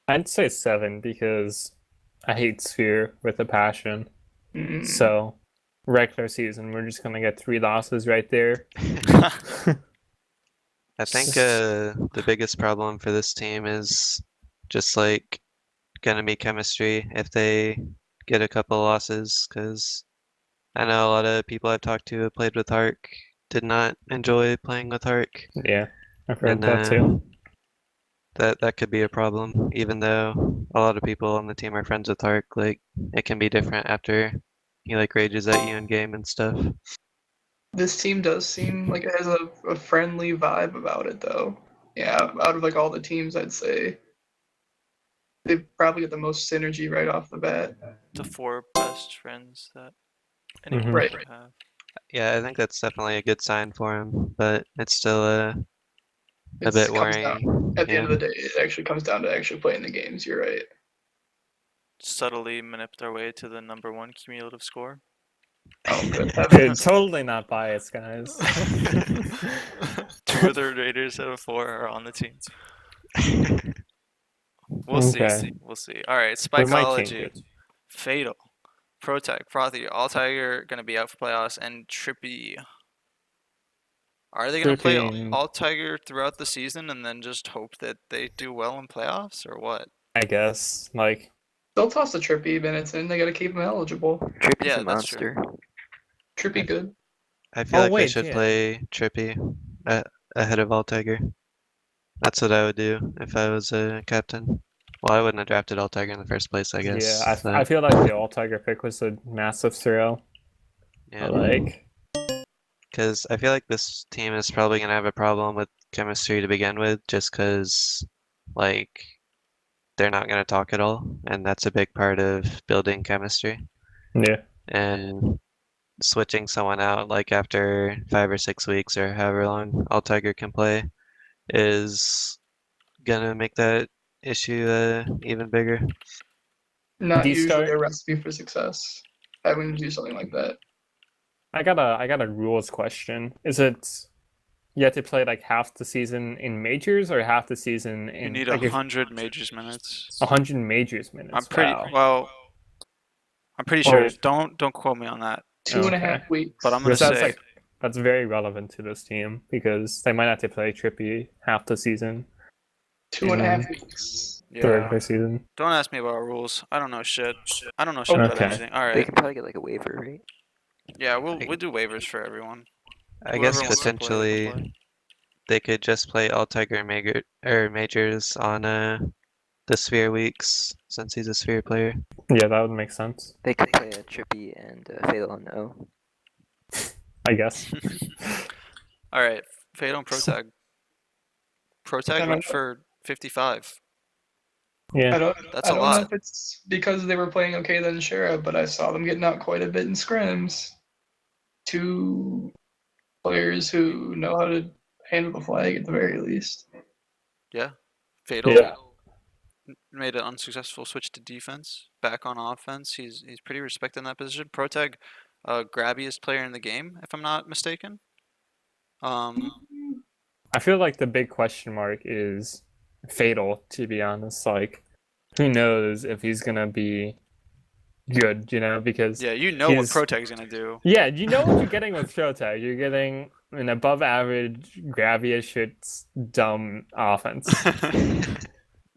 S2: I'd say 7 because I hate Sphere with a passion.
S4: Mm.
S2: So, regular season, we're just gonna get 3 losses right there.
S3: I think the biggest problem for this team is just like gonna be chemistry if they get a couple losses, because I know a lot of people I've talked to who played with Hark did not enjoy playing with Hark,
S2: Yeah, I've heard
S3: and
S2: that too.
S3: that could be a problem. Even though a lot of people on the team are friends with Hark, like it can be different after he like rages at you in game and stuff.
S4: This team does seem like it has a friendly vibe about it, though. Yeah, out of like all the teams, I'd say they probably get the most synergy right off the bat.
S1: The 4 best friends that anyone
S2: Mhm.
S1: could have.
S3: Yeah, I think that's definitely a good sign for him, but it's still a
S4: It
S3: bit
S4: comes down
S3: worrying.
S4: at the
S3: Yeah.
S4: end of the day. It actually comes down to actually playing the games. You're right.
S1: Subtly manipulate our way to the number 1 cumulative score.
S4: Oh, good
S2: Dude,
S4: heavens!
S2: totally not biased, guys.
S1: 2 of the Raiders out of 4 are on the teams. We'll
S2: Okay.
S1: see. We'll see. All right,
S2: We might change
S1: Spikeology,
S2: it.
S1: Fatal, Protect, Frothy, All Tiger gonna be out for playoffs, and Trippy. Are they gonna play
S2: Trippy,
S1: All Tiger throughout the season and then just hope that they do well in playoffs, or what?
S2: I guess. Like,
S4: They'll toss the Trippy minutes in. They got to keep him eligible.
S5: Trippy's
S1: Yeah,
S5: a
S1: that's true.
S5: monster.
S4: Trippy good.
S3: I feel
S2: oh
S3: like they
S2: wait,
S3: should
S2: yeah.
S3: play Trippy ahead of All Tiger. That's what I would do if I was a captain. Well, I wouldn't have drafted All Tiger in the first place, I guess.
S2: Yeah, I feel like the All Tiger pick was a massive throw.
S3: yeah,
S2: Like,
S3: because I feel like this team is probably gonna have a problem with chemistry to begin with, just because like they're not gonna talk at all, and that's a big part of building chemistry.
S2: yeah.
S3: And switching someone out like after 5 or 6 weeks or however long All Tiger can play is gonna make that issue even bigger.
S4: Not usually
S2: D-Star,
S4: a recipe for success. Having to do something like that.
S2: I got a rules question. Is it you have to play like half the season in majors or half the season
S1: You
S2: in
S1: need
S2: like if
S1: 100 majors minutes.
S2: 100 majors
S1: I'm
S2: minutes?
S1: pretty
S2: Wow.
S1: well. I'm pretty sure.
S2: Oh,
S1: Don't quote me on that.
S4: Two and a
S2: okay.
S4: half weeks.
S1: But I'm gonna
S2: Because that's
S1: say
S2: like that's very relevant to this team because they might have to play Trippy half the season,
S4: 2.5 weeks.
S2: the
S1: yeah.
S2: regular season.
S1: Don't ask me about rules. I don't know shit. I don't know shit about
S2: Okay.
S1: anything. All
S5: They
S1: right.
S5: can probably get like a waiver, right?
S1: Yeah, we'll do waivers for everyone.
S3: I
S1: Whoever
S3: guess
S1: wants to play, they can
S3: potentially
S1: play.
S3: they could just play All Tiger majors on the Sphere weeks since he's a Sphere player.
S2: Yeah, that would make sense.
S5: They could play a Trippy and Fatal on O.
S2: I guess.
S1: All right, Fatal and Protag. Protag
S4: And
S1: went for 55.
S2: Yeah.
S1: That's
S4: I
S1: a
S4: don't know
S1: lot.
S4: if it's because they were playing okay than Shara, but I saw them getting out quite a bit in scrims. 2 players who know how to handle the flag at the very least.
S1: Yeah. Fatal
S2: Yeah.
S1: made an unsuccessful switch to defense, back on offense. He's pretty respected in that position. Protag, grabbiest player in the game, if I'm not mistaken.
S2: I feel like the big question mark is Fatal, to be honest. Like, who knows if he's gonna be good, because
S1: Yeah, you know what
S2: he's
S1: Protag's gonna do.
S2: yeah, you know what you're getting with Showtag. You're getting an above average, gravity shit's dumb offense.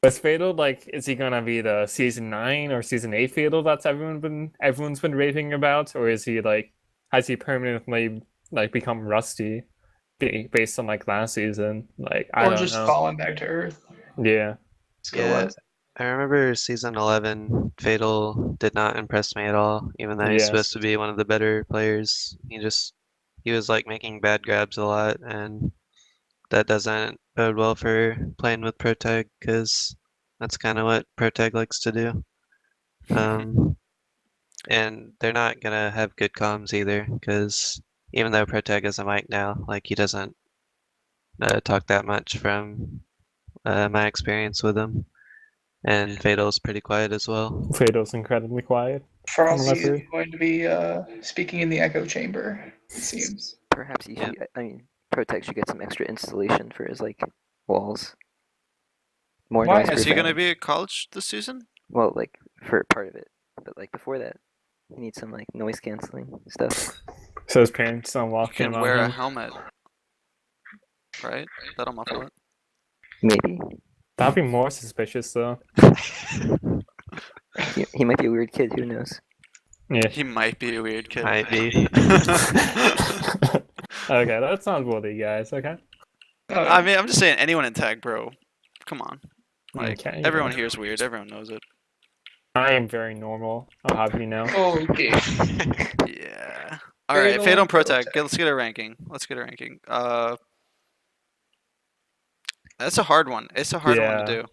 S2: With Fatal, like, is he gonna be the season 9 or season 8 Fatal that's everyone's been raving about, or is he like has he permanently like become rusty based on like last season? Like, I
S4: Or
S2: don't
S4: just
S2: know.
S4: falling back to earth.
S2: Yeah,
S4: Skill-wise.
S3: I remember season 11, Fatal did not impress me at all, even though he's supposed
S2: yes.
S3: to be one of the better players. He was like making bad grabs a lot, and that doesn't bode well for playing with Protag, because that's kind of what Protag likes to do. And they're not gonna have good comms either, because even though Protag is a mic now, like he doesn't talk that much from my experience with him. And Fatal's pretty quiet as well.
S2: Fatal's incredibly quiet.
S4: Frosty is
S2: Unless
S4: going to be speaking in the echo chamber, it seems.
S5: Perhaps he should. I mean, Protect should get some extra installation for his like walls. More
S4: Why
S5: noise
S1: Is he gonna
S5: proofing.
S1: be at college this season?
S5: Well, like for part of it, but like before that, he needs some like noise canceling stuff.
S2: so his parents don't
S1: You
S2: walk in
S1: can
S2: on
S1: wear a
S2: him.
S1: helmet, right? That'll muffle it.
S5: Maybe
S2: That'd be more suspicious though.
S5: he might be a weird kid. Who knows?
S2: Yeah.
S1: He might be a weird kid.
S3: Might be.
S2: Okay, that's not bully, guys. Okay.
S1: I mean, I'm just saying, anyone in tag, bro. Come on. Like,
S2: Okay, yeah.
S1: everyone here is weird. Everyone knows it.
S2: I am very normal. I'll have you know.
S4: Okay.
S1: Yeah. All right,
S4: Fatal
S1: Fatal and
S4: Protag.
S1: Protag. Let's get a ranking. That's a hard one. It's a hard one to
S2: Yeah.
S1: do.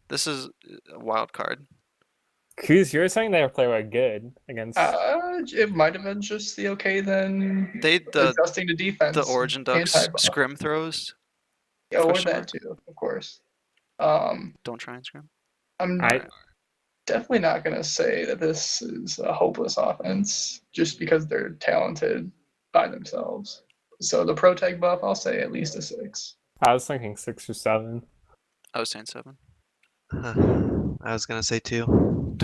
S1: This is a wild card.
S2: Coos, you're saying their play were good against.
S4: It might have been just the okay then
S1: The
S4: adjusting to defense.
S1: Origin Ducks
S4: anti-buff.
S1: scrim throws.
S4: Yeah, or
S1: question
S4: that
S1: mark?
S4: too, of course.
S1: Don't try and scrim.
S4: I'm
S2: I
S4: definitely not gonna say that this is a hopeless offense just because they're talented by themselves. So the Protag buff, I'll say at least a 6.
S2: I was thinking 6 or 7.
S1: I was saying 7.
S3: I was gonna say 2.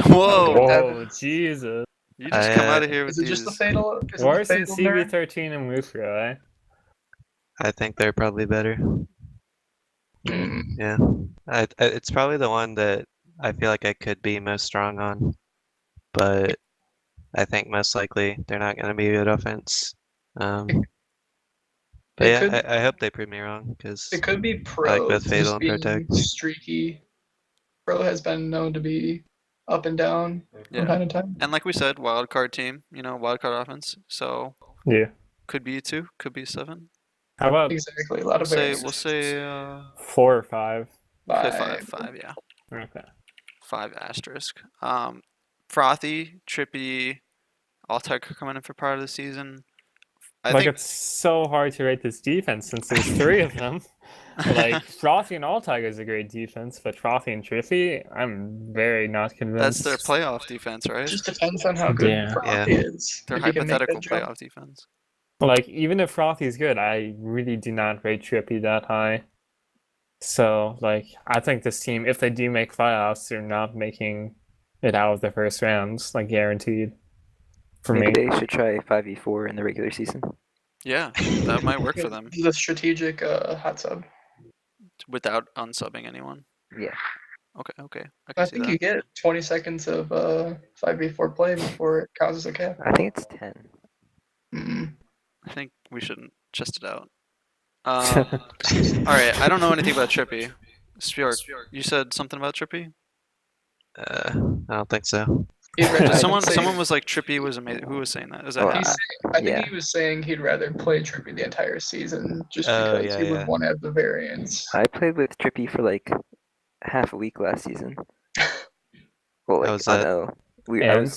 S1: Whoa!
S2: Whoa, Jesus.
S1: You just come out of here
S4: Is
S1: with
S4: it just the
S1: these.
S4: fatal? Is it
S2: Worse
S4: the
S2: than
S4: fatal nerd?
S2: CV13 and Mufro, eh?
S3: I think they're probably better.
S4: Mm.
S3: Yeah. It's probably the one that I feel like I could be most strong on, but I think most likely they're not going to be a good offense. But
S4: It
S3: yeah,
S4: could-
S3: I hope they prove me wrong, because
S4: It could be
S3: I
S4: Pro
S3: like both Fatal
S4: just
S3: and
S4: being
S3: Protag.
S4: streaky. Pro has been known to be up and down
S1: Yeah.
S4: from time to time.
S1: And like we said, wild card team. Wild card offense. So
S2: Yeah.
S1: could be a 2, could be a 7.
S2: How about
S4: Exactly, a lot of
S1: We'll
S4: variance.
S1: say
S2: 4 or 5?
S1: say
S4: By-
S1: 5. Yeah,
S2: Okay.
S1: 5 asterisk. Frothy, Trippy, Altec coming in for part of the season. I
S2: Like,
S1: think
S2: it's so hard to rate this defense since there's 3 of them. Like, Frothy and Alltag is a great defense, but Frothy and Triffy, I'm very not
S1: that's
S2: convinced.
S1: their playoff defense, right?
S4: It just depends on how good
S2: Yeah.
S4: Frothy is.
S1: Their
S4: if he can make that
S1: hypothetical
S4: jump.
S1: playoff defense.
S2: Like, even if Frothy's good, I really do not rate Trippy that high. So, like, I think this team, if they do make playoffs, they're not making it out of the first rounds, like, guaranteed. For me.
S5: Maybe they should try 5v4 in the regular season.
S1: Yeah, that might work for them
S4: The strategic hot sub.
S1: without unsubbing anyone.
S5: Yeah.
S1: Okay. I
S4: I
S1: can see
S4: think
S1: that.
S4: you get 20 seconds of 5v4 play before it counts as a cap.
S5: I think it's 10.
S4: Mm.
S1: I think we shouldn't chest it out. All right, I don't know anything about Trippy. Spjork, you said something about Trippy?
S3: I don't think so.
S4: He'd rather
S1: Someone
S4: say-
S1: was like Trippy was amazing. Who was saying that? Is that
S5: Oh,
S1: him?
S4: He's saying, I think
S5: yeah.
S4: he was saying he'd rather play Trippy the entire season just
S3: Oh,
S4: because
S3: yeah,
S4: he would
S3: yeah.
S4: want to have the variance.
S5: I played with Trippy for like half a week last season. Well, like
S3: How was
S5: on
S3: that?
S5: O.
S2: And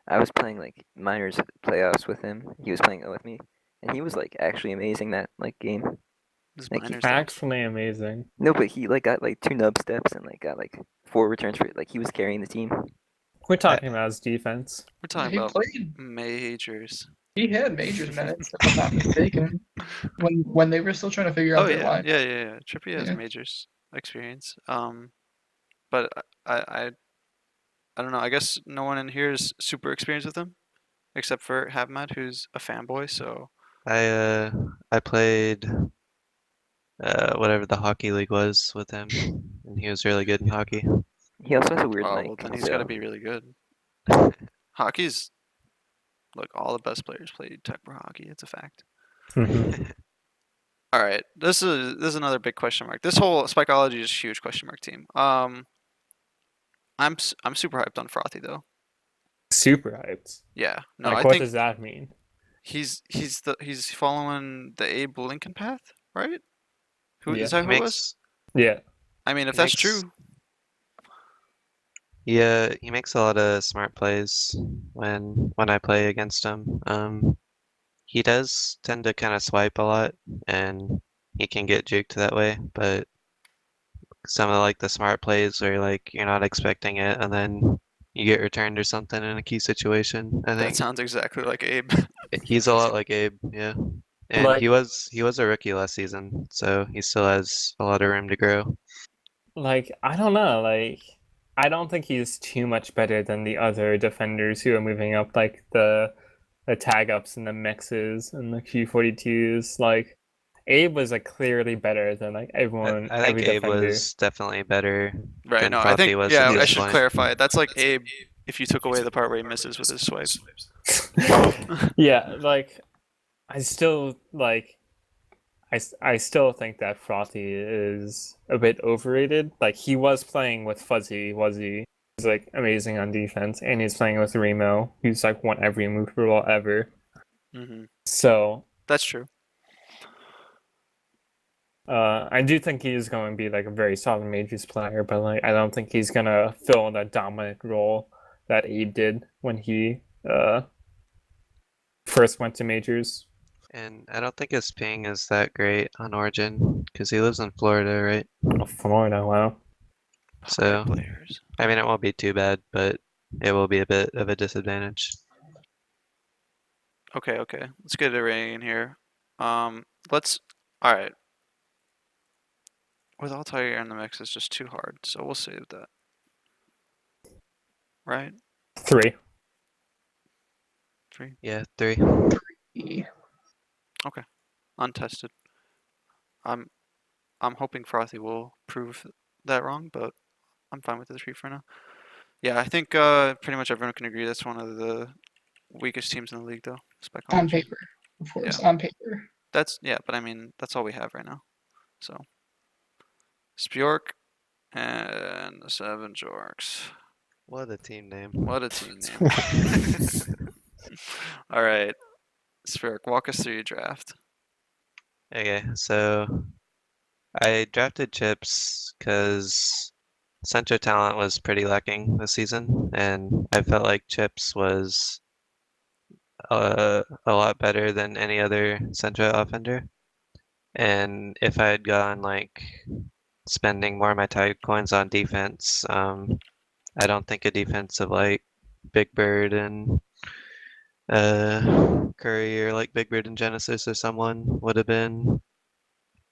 S5: I was playing like minors playoffs with him. He was playing O with me, and he was like actually amazing that like game.
S1: This
S5: Like,
S1: minor stuff.
S2: actually amazing.
S5: No, but he like got like 2 nub steps and like got like 4 returns for it. Like he was carrying the team.
S2: We're talking about his defense.
S1: We're talking
S4: He
S1: about
S4: played
S1: majors.
S4: He had majors minutes, if I'm not mistaken, when they were still trying to figure out
S1: Oh
S4: their
S1: yeah,
S4: line.
S1: yeah. Trippy has
S4: Yeah.
S1: majors experience. But I don't know. I guess no one in here is super experienced with him, except for Havmad, who's a fanboy. So
S3: I played whatever the hockey league was with him, and he was really good in hockey.
S5: He also has a weird
S1: oh
S5: mic.
S1: well, then he's got to
S5: So
S1: be really good. Hockey's look, all the best players play tech pro hockey. It's a fact.
S2: Mhm.
S1: All right, this is another big question mark. This whole Spikeology is a huge question mark team. I'm super hyped on Frothy though.
S2: Super hyped.
S1: Yeah, no,
S2: Like,
S1: I
S2: what
S1: think
S2: does that mean?
S1: he's following the Abe Lincoln path, right? Who is
S2: Yeah.
S1: that?
S3: He
S1: Who it was?
S3: makes
S2: Yeah.
S1: I mean, if
S3: he
S1: that's
S3: makes
S1: true,
S3: he makes a lot of smart plays when I play against him. He does tend to kind of swipe a lot, and he can get juked that way. But some of like the smart plays where like you're not expecting it, and then you get returned or something in a key situation. I
S1: that
S3: think
S1: sounds exactly like Abe.
S3: he's a lot like Abe, yeah. And
S2: Like,
S3: he was a rookie last season, so he still has a lot of room to grow.
S2: I don't know. I don't think he's too much better than the other defenders who are moving up, like the tag ups and the mixes and the Q42s. Like, Abe was like clearly better than like everyone,
S3: I
S2: every
S3: think Abe
S2: defender.
S3: was definitely better
S1: Right.
S3: than
S1: No, I
S3: Frothy
S1: think
S3: was at
S1: yeah. I
S3: this
S1: should
S3: point.
S1: clarify. That's like Abe if you took away the part where he misses with his swipes.
S2: Yeah, like I still like I still think that Frothy is a bit overrated. Like, he was playing with Fuzzy, was he? He's like amazing on defense, and he's playing with Remo, who's like won every move rule ever.
S1: hmm
S2: So
S1: That's true.
S2: I do think he's going to be like a very solid majors player, but like I don't think he's gonna fill that dominant role that Abe did when he first went to majors.
S3: And I don't think his ping is that great on Origin because he lives in Florida, right?
S2: Oh, Florida, wow.
S3: So,
S1: players.
S3: I mean, it won't be too bad, but it will be a bit of a disadvantage.
S1: Okay. Let's get a rating in here. Let's. All right. With Altair in the mix, it's just too hard, so we'll save that. Right?
S2: 3.
S1: 3.
S3: Yeah, 3.
S1: Untested. I'm hoping Frothy will prove that wrong, but I'm fine with the 3 for now. Yeah, I think pretty much everyone can agree that's one of the weakest teams in the league, though.
S4: On
S1: Spikeology.
S4: paper, of course, on paper.
S1: That's but I mean that's all we have right now. So Spjork and the 7 Jorks.
S3: What a team name.
S1: What a team name. All right, Spjork, walk us through your draft.
S3: Okay, so I drafted Chips because center talent was pretty lacking this season, and I felt like Chips was a lot better than any other center offender. And if I had gone like spending more of my tide coins on defense, I don't think a defense of like Big Bird and Curry or like Big Bird and Genesis or someone would have been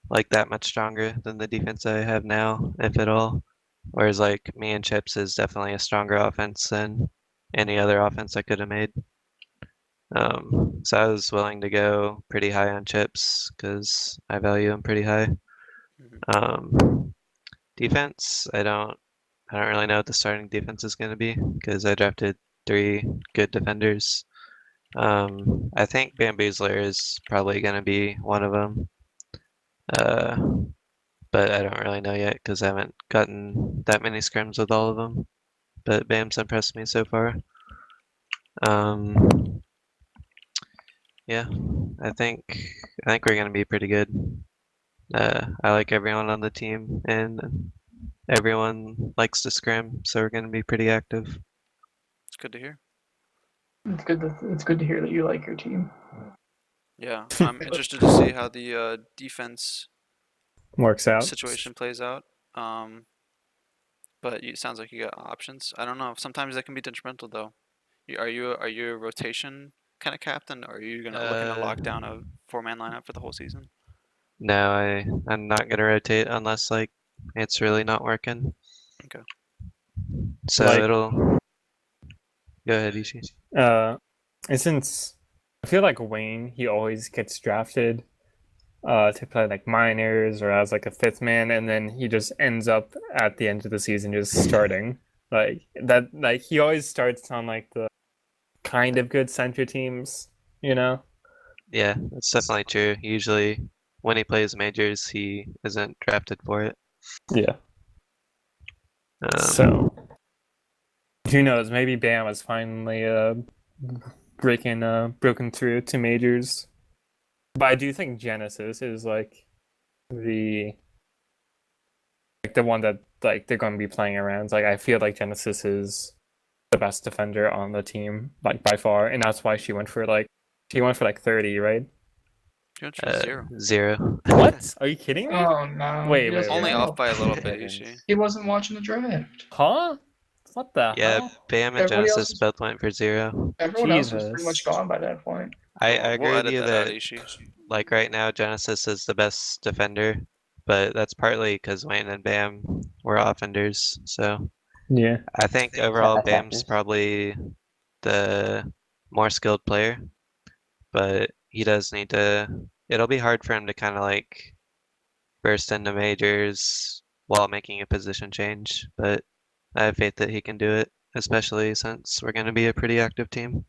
S3: like that much stronger than the defense I have now, if at all. Whereas like me and Chips is definitely a stronger offense than any other offense I could have made. So I was willing to go pretty high on Chips because I value him pretty high. Defense, I don't really know what the starting defense is going to be because I drafted 3 good defenders. I think Bamboozler is probably going to be one of them. But I don't really know yet because I haven't gotten that many scrims with all of them. But Bam's impressed me so far. Yeah, I think we're gonna be pretty good. I like everyone on the team, and everyone likes to scrim, so we're gonna be pretty active.
S1: It's good to hear.
S4: It's good to hear that you like your team.
S1: Yeah, I'm interested to see how the defense
S2: Works out.
S1: situation plays out. But it sounds like you got options. I don't know. Sometimes that can be detrimental, though. Are you a rotation kind of captain, or are you looking to lock down a 4-man lineup for the whole season?
S3: No, I'm not gonna rotate unless like it's really not working.
S1: Okay.
S3: So
S2: Like-
S3: it'll go ahead, Ishi.
S2: And since I feel like Wayne, he always gets drafted to play like minors or as like a fifth man, and then he just ends up at the end of the season just starting. Like that, like he always starts on like the kind of good center teams, you know?
S3: Yeah, that's definitely true. Usually when he plays majors, he isn't drafted for it.
S2: Yeah.
S3: Um,
S2: So who knows? Maybe Bam is finally broken through to majors. But I do think Genesis is like the one that like they're going to be playing around. Like I feel like Genesis is the best defender on the team, like by far, and that's why she went for like 30, right?
S1: She went for 0.
S3: 0.
S2: What? Are you kidding me?
S4: Oh no.
S2: Wait,
S4: He doesn't
S1: Only
S4: know.
S1: off by a little bit,
S5: Heavens.
S1: Ishi.
S4: He wasn't watching the draft.
S2: Huh? What the
S3: Yeah,
S2: hell?
S3: Bam and
S4: Everybody else
S3: Genesis
S4: was-
S3: both went for 0.
S4: Everyone else was pretty
S2: Jesus.
S4: much gone by that point.
S3: I
S1: We'll
S3: agree with
S1: edit
S3: you
S1: that out,
S3: that
S1: Ishi.
S3: like right now Genesis is the best defender, but that's partly because Wayne and Bam were offenders. So
S2: Yeah.
S3: I think overall
S5: Attackers.
S3: Bam's probably the more skilled player, but he does need to. It'll be hard for him to kind of like burst into majors while making a position change, but I have faith that he can do it, especially since we're going to be a pretty active team.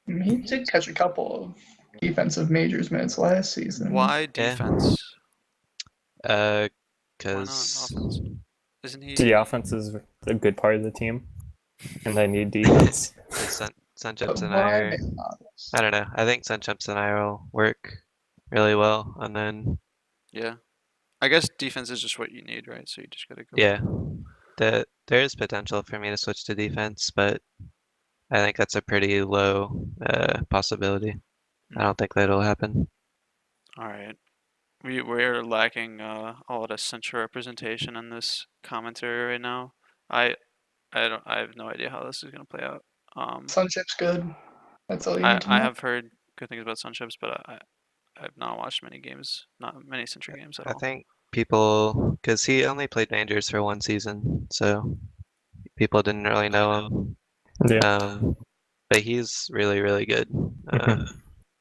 S4: I mean, he did catch a couple of defensive majors minutes last season.
S1: Why defense? Why not
S3: Because
S1: offense? Isn't he?
S2: The offense is a good part of the team, and they need defense.
S4: But
S3: Sunchips and I
S4: why
S3: are,
S4: maybe not?
S3: I don't know. I think Sunchips and I will work really well, and then
S1: Yeah. I guess defense is just what you need, right? So you just gotta go.
S3: yeah, there is potential for me to switch to defense, but I think that's a pretty low possibility. I don't think that'll happen.
S1: All right. We're lacking a lot of central representation in this commentary right now. I have no idea how this is gonna play out.
S4: Sunchip's good. That's all you need to know.
S1: I have heard good things about Sunships, but I've not watched many games, not many Century games at
S3: I
S1: all.
S3: think people, because he only played majors for one season, so people didn't really know him.
S2: Yeah.
S3: But he's really, really good.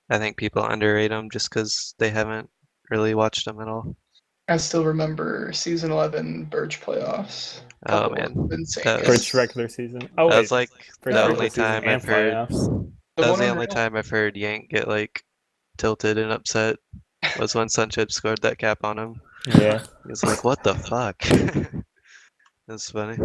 S3: I think people underrate him just because they haven't really watched him at all.
S4: I still remember season 11 Birch playoffs.
S3: Oh
S4: Couple
S3: man,
S4: of insane
S3: that
S4: games.
S2: First regular season. Oh,
S3: that
S2: wait.
S3: was like
S2: First
S3: the
S4: regular
S3: only
S2: season
S3: time
S2: and
S3: I've heard.
S2: playoffs.
S4: The
S3: That was
S4: one
S3: the
S4: on
S3: only
S4: Real.
S3: time I've heard Yank get like tilted and upset. Was when Sunchip scored that cap on him.
S2: Yeah.
S3: He was like, "What the fuck?" That's funny.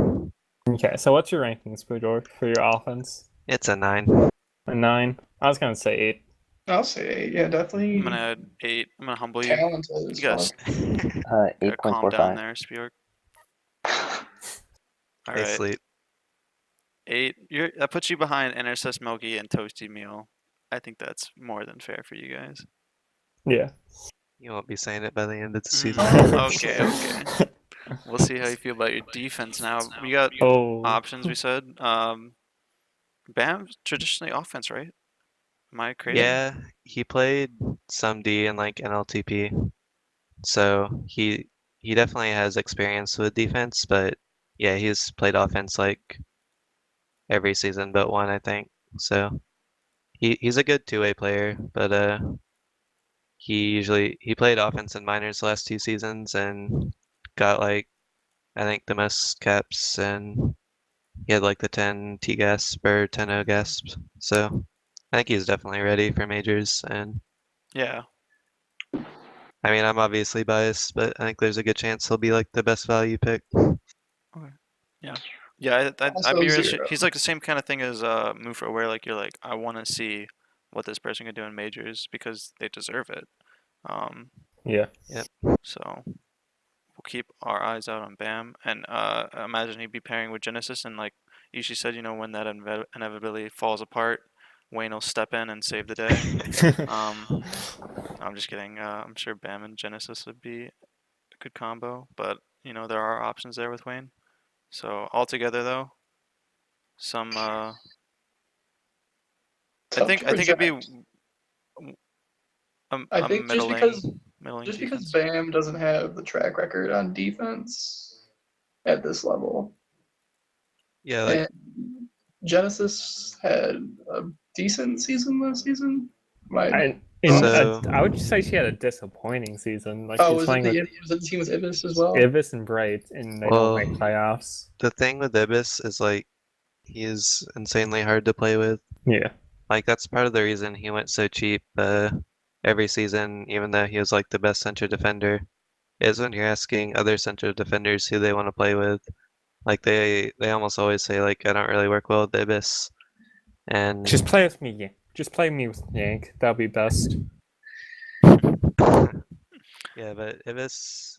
S2: Okay, so what's your rankings, Spjork, for your offense?
S3: It's a 9.
S2: A 9? I was gonna say 8.
S4: I'll say, yeah, definitely
S1: I'm gonna add 8. I'm gonna humble you.
S4: talented as
S1: You guys
S4: fuck.
S1: gotta calm down
S5: 8.45.
S1: there, Spjork. All
S3: They
S1: right,
S3: sleep.
S1: 8. That puts you behind Intercess Milky and Toasty Meal. I think that's more than fair for you guys.
S2: Yeah.
S3: You won't be saying it by the end of the
S1: Mm,
S3: season.
S1: okay. We'll see how you feel about your defense now. We got
S2: Oh.
S1: options, we said. Bam's traditionally offense, right? Am I crazy?
S3: Yeah, he played some D in like MLTP, so he definitely has experience with defense. But yeah, he's played offense like every season but one, I think. So he's a good two-way player, but he played offense in minors the last 2 seasons and got like I think the most caps and he had like the 10 T gasp or 10 O gasp. So I think he's definitely ready for majors. And
S1: Yeah.
S3: I mean, I'm obviously biased, but I think there's a good chance he'll be like the best value pick.
S1: Yeah, I'd
S4: Also
S1: be really.
S4: zero.
S1: He's like the same kind of thing as Mufa, where like you're like, I want to see what this person can do in majors because they deserve it.
S2: Yeah.
S1: So we'll keep our eyes out on Bam, and I imagine he'd be pairing with Genesis, and like Ishi said, when that inevitability falls apart, Wayne will step in and save the day. I'm just kidding. I'm sure Bam and Genesis would be a good combo, but there are options there with Wayne. So altogether, though, some
S4: tough
S1: think
S4: to
S1: it'd be
S4: project.
S1: a
S4: I think
S1: middling
S4: just because
S1: defense.
S4: Bam doesn't have the track record on defense at this level,
S3: Yeah, like
S4: and Genesis had a decent season last season.
S2: I
S3: So-
S2: I would say she had a disappointing season. Like
S4: Oh,
S2: she's playing with
S4: was it the team with Ibis as well?
S2: Ibis and Bright, and they don't make
S3: well,
S2: playoffs.
S3: the thing with Ibis is like he is insanely hard to play with.
S2: Yeah,
S3: Like that's part of the reason he went so cheap every season, even though he was like the best center defender, is when you're asking other center defenders who they want to play with. Like they almost always say like I don't really work well with Ibis. And
S2: just play with me. Yeah, just play me with Yank. That'll be best.
S3: yeah, but Ibis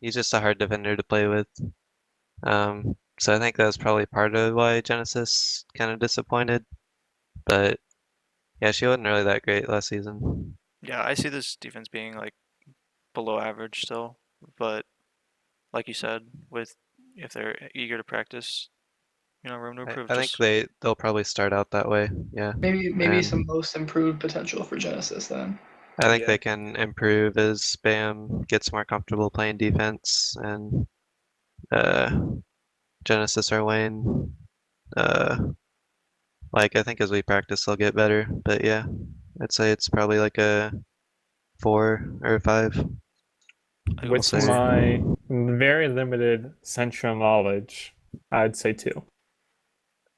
S3: he's just a hard defender to play with. So I think that was probably part of why Genesis kind of disappointed. But yeah, she wasn't really that great last season.
S1: Yeah, I see this defense being like below average still, but like you said, with if they're eager to practice, room to improve.
S3: I think
S1: Just
S3: they'll probably start out that way. Yeah.
S4: Maybe
S3: And
S4: some most improved potential for Genesis then.
S3: I think
S2: Yeah.
S3: they can improve as Spam gets more comfortable playing defense and uh, Genesis or Wayne. Like I think as we practice, they'll get better. But yeah, I'd say it's probably like a 4 or a 5.
S1: I go
S2: With
S3: say.
S2: my very limited central knowledge, I'd say 2.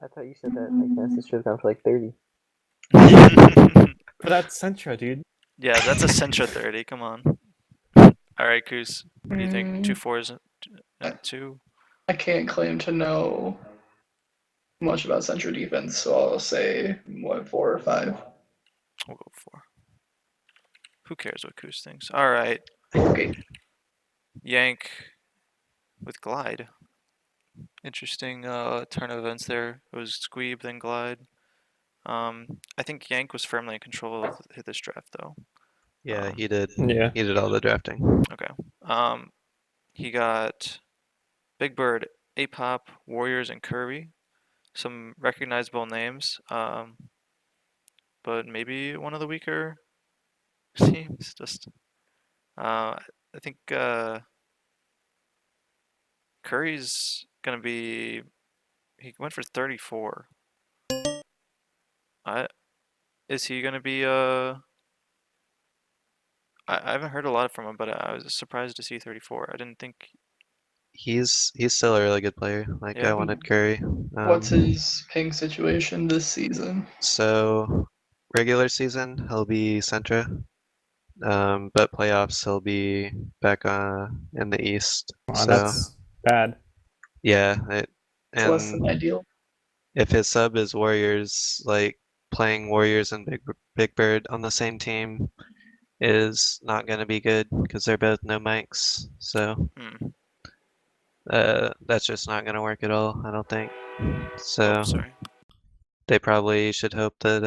S5: I thought you said that like Genesis should have gone for like 30.
S2: But that's Centra, dude.
S1: Yeah, that's a Centra 30. Come on. All right, Coos. What do you think? 2 fours and 2?
S4: I can't claim to know much about Central defense, so I'll say 4 or 5.
S1: We'll go 4. Who cares what Coos thinks? All right,
S4: Okay.
S1: Yank with Glide. Interesting turn of events there. It was Squeeb, then Glide. I think Yank was firmly in control of this draft, though.
S3: Yeah, he did.
S2: Yeah.
S3: He did all the drafting.
S1: Okay. He got Big Bird, Apop, Warriors, and Curry. Some recognizable names. But maybe one of the weaker teams. Just, I think Curry's gonna be. He went for 34. Is he gonna be I haven't heard a lot from him, but I was surprised to see 34. I didn't think.
S3: He's still a really good player. Like
S1: Yeah.
S3: I wanted Curry.
S4: What's his ping situation this season?
S3: So regular season he'll be Centra, but playoffs he'll be back in the East.
S2: Wow,
S3: So
S2: that's bad.
S3: yeah,
S4: It's less than
S3: and
S4: ideal.
S3: if his sub is Warriors, like playing Warriors and Big Bird on the same team is not going to be good because they're both no mics. So
S1: Hmm.
S3: that's just not going to work at all, I don't think. So
S1: Oh, sorry.
S3: they probably should hope that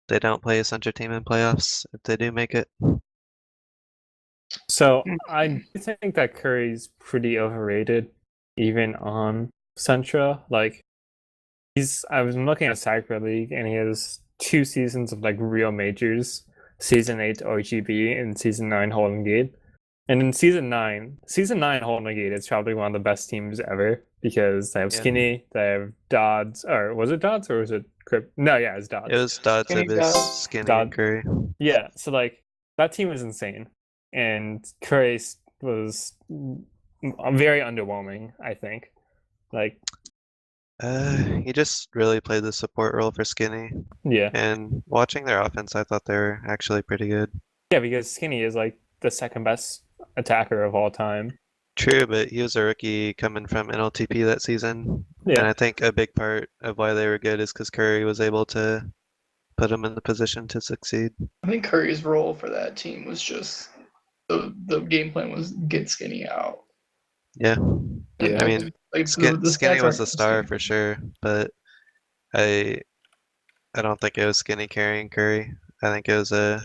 S3: they don't play a Centra team in playoffs if they do make it.
S2: So I do think that Curry's pretty overrated, even on Centra. Like I was looking at Sacra League, and he has 2 seasons of like real majors. Season 8 OGB and Season 9 Holden Gate. And in Season 9 Holden Gate is probably one of the best teams ever because they have
S3: Yeah.
S2: Skinny, they have Dodds, or was it Dodds or was it Crip? No, yeah, it's Dodds.
S3: It was Dodds,
S4: Skinny
S3: Ibis,
S4: Dodds.
S3: Skinny,
S2: Dodd-
S3: and Curry.
S2: Yeah, so like that team is insane. And Curry was very underwhelming, I think. Like,
S3: He just really played the support role for Skinny.
S2: yeah.
S3: And watching their offense, I thought they were actually pretty good.
S2: Yeah, because Skinny is like the second best attacker of all time.
S3: True, but he was a rookie coming from MLTP that season. And
S2: Yeah.
S3: I think a big part of why they were good is because Curry was able to put them in the position to succeed.
S4: I think Curry's role for that team was just the game plan was get Skinny out.
S3: Yeah.
S2: Yeah.
S3: I mean,
S4: like
S3: Skinny
S4: the stats
S3: was
S4: aren't
S3: the star
S4: consistent.
S3: for sure, but I don't think it was Skinny carrying Curry. I think it was a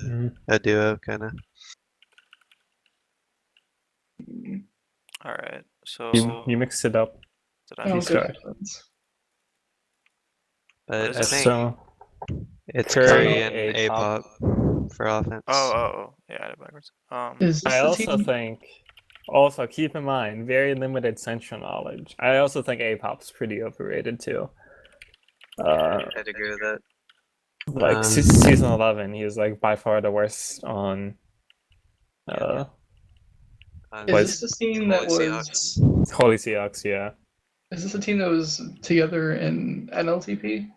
S3: duo kind of.
S1: All right. So
S2: You mixed it up.
S1: did
S4: I
S1: I
S4: don't
S1: miss
S4: see what
S2: sorry.
S4: happens.
S1: What
S3: But
S1: is
S3: I
S1: it?
S3: think
S2: So
S3: It's
S2: Curry,
S3: Curry and
S2: A-pop.
S3: A-pop for offense.
S1: Yeah, I had it backwards.
S4: Is this
S2: I
S4: the
S2: also
S4: team?
S2: think, also keep in mind, very limited central knowledge. I also think A-pop's pretty overrated too.
S3: I'd agree with that.
S2: Like
S3: Um,
S2: season 11, he was like by far the worst on.
S3: on
S4: Is this the team that
S3: Holy
S4: was?
S3: Seahawks.
S2: Holy Seahawks, yeah,
S4: Is this a team that was together in MLTP?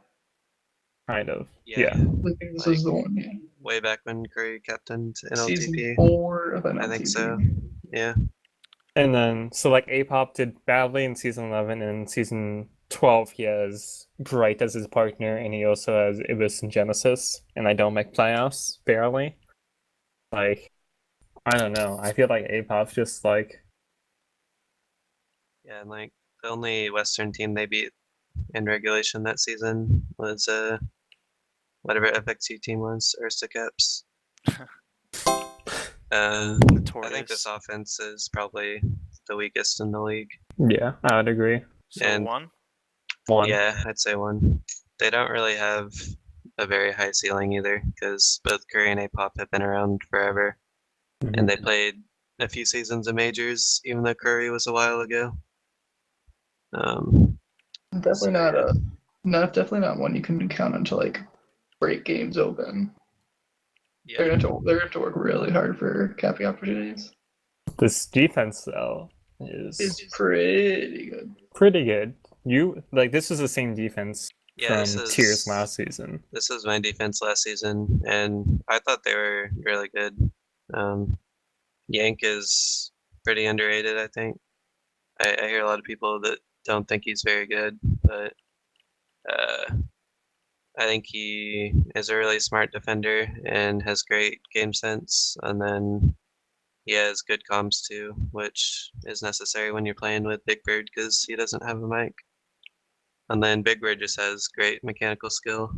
S2: kind of.
S3: Yeah.
S4: I think this was the one. Yeah.
S3: Way back when Curry captained
S4: Season
S3: NLTP.
S4: 4 of MLTP.
S3: I think so. Yeah.
S2: And then, so like A-pop did badly in season 11, and season 12 he has Bright as his partner, and he also has Ibis and Genesis, and I don't make playoffs, barely. Like, I don't know. I feel like A-pop's just like,
S3: Yeah, and like the only Western team they beat in regulation that season was whatever FXU team was, Ursa Caps. I think this
S1: Notorious.
S3: offense is probably the weakest in the league.
S2: yeah, I would agree.
S1: So
S3: and-
S1: 1.
S2: One.
S3: Yeah, I'd say 1. They don't really have a very high ceiling either, because both Curry and A-pop have been around forever,
S2: Mhm.
S3: and they played a few seasons of majors, even though Curry was a while ago.
S4: Definitely definitely not one you can count on to like break games open. They're
S3: Yeah,
S4: gonna have to work really hard for capping opportunities.
S2: This defense though is
S4: It's pretty good.
S2: pretty good. This is the same defense
S3: yeah.
S2: from Tiers last season.
S3: This was my defense last season, and I thought they were really good. Yank is pretty underrated, I think. I hear a lot of people that don't think he's very good, but I think he is a really smart defender and has great game sense, and then he has good comms too, which is necessary when you're playing with Big Bird because he doesn't have a mic. And then Big Bird just has great mechanical skill.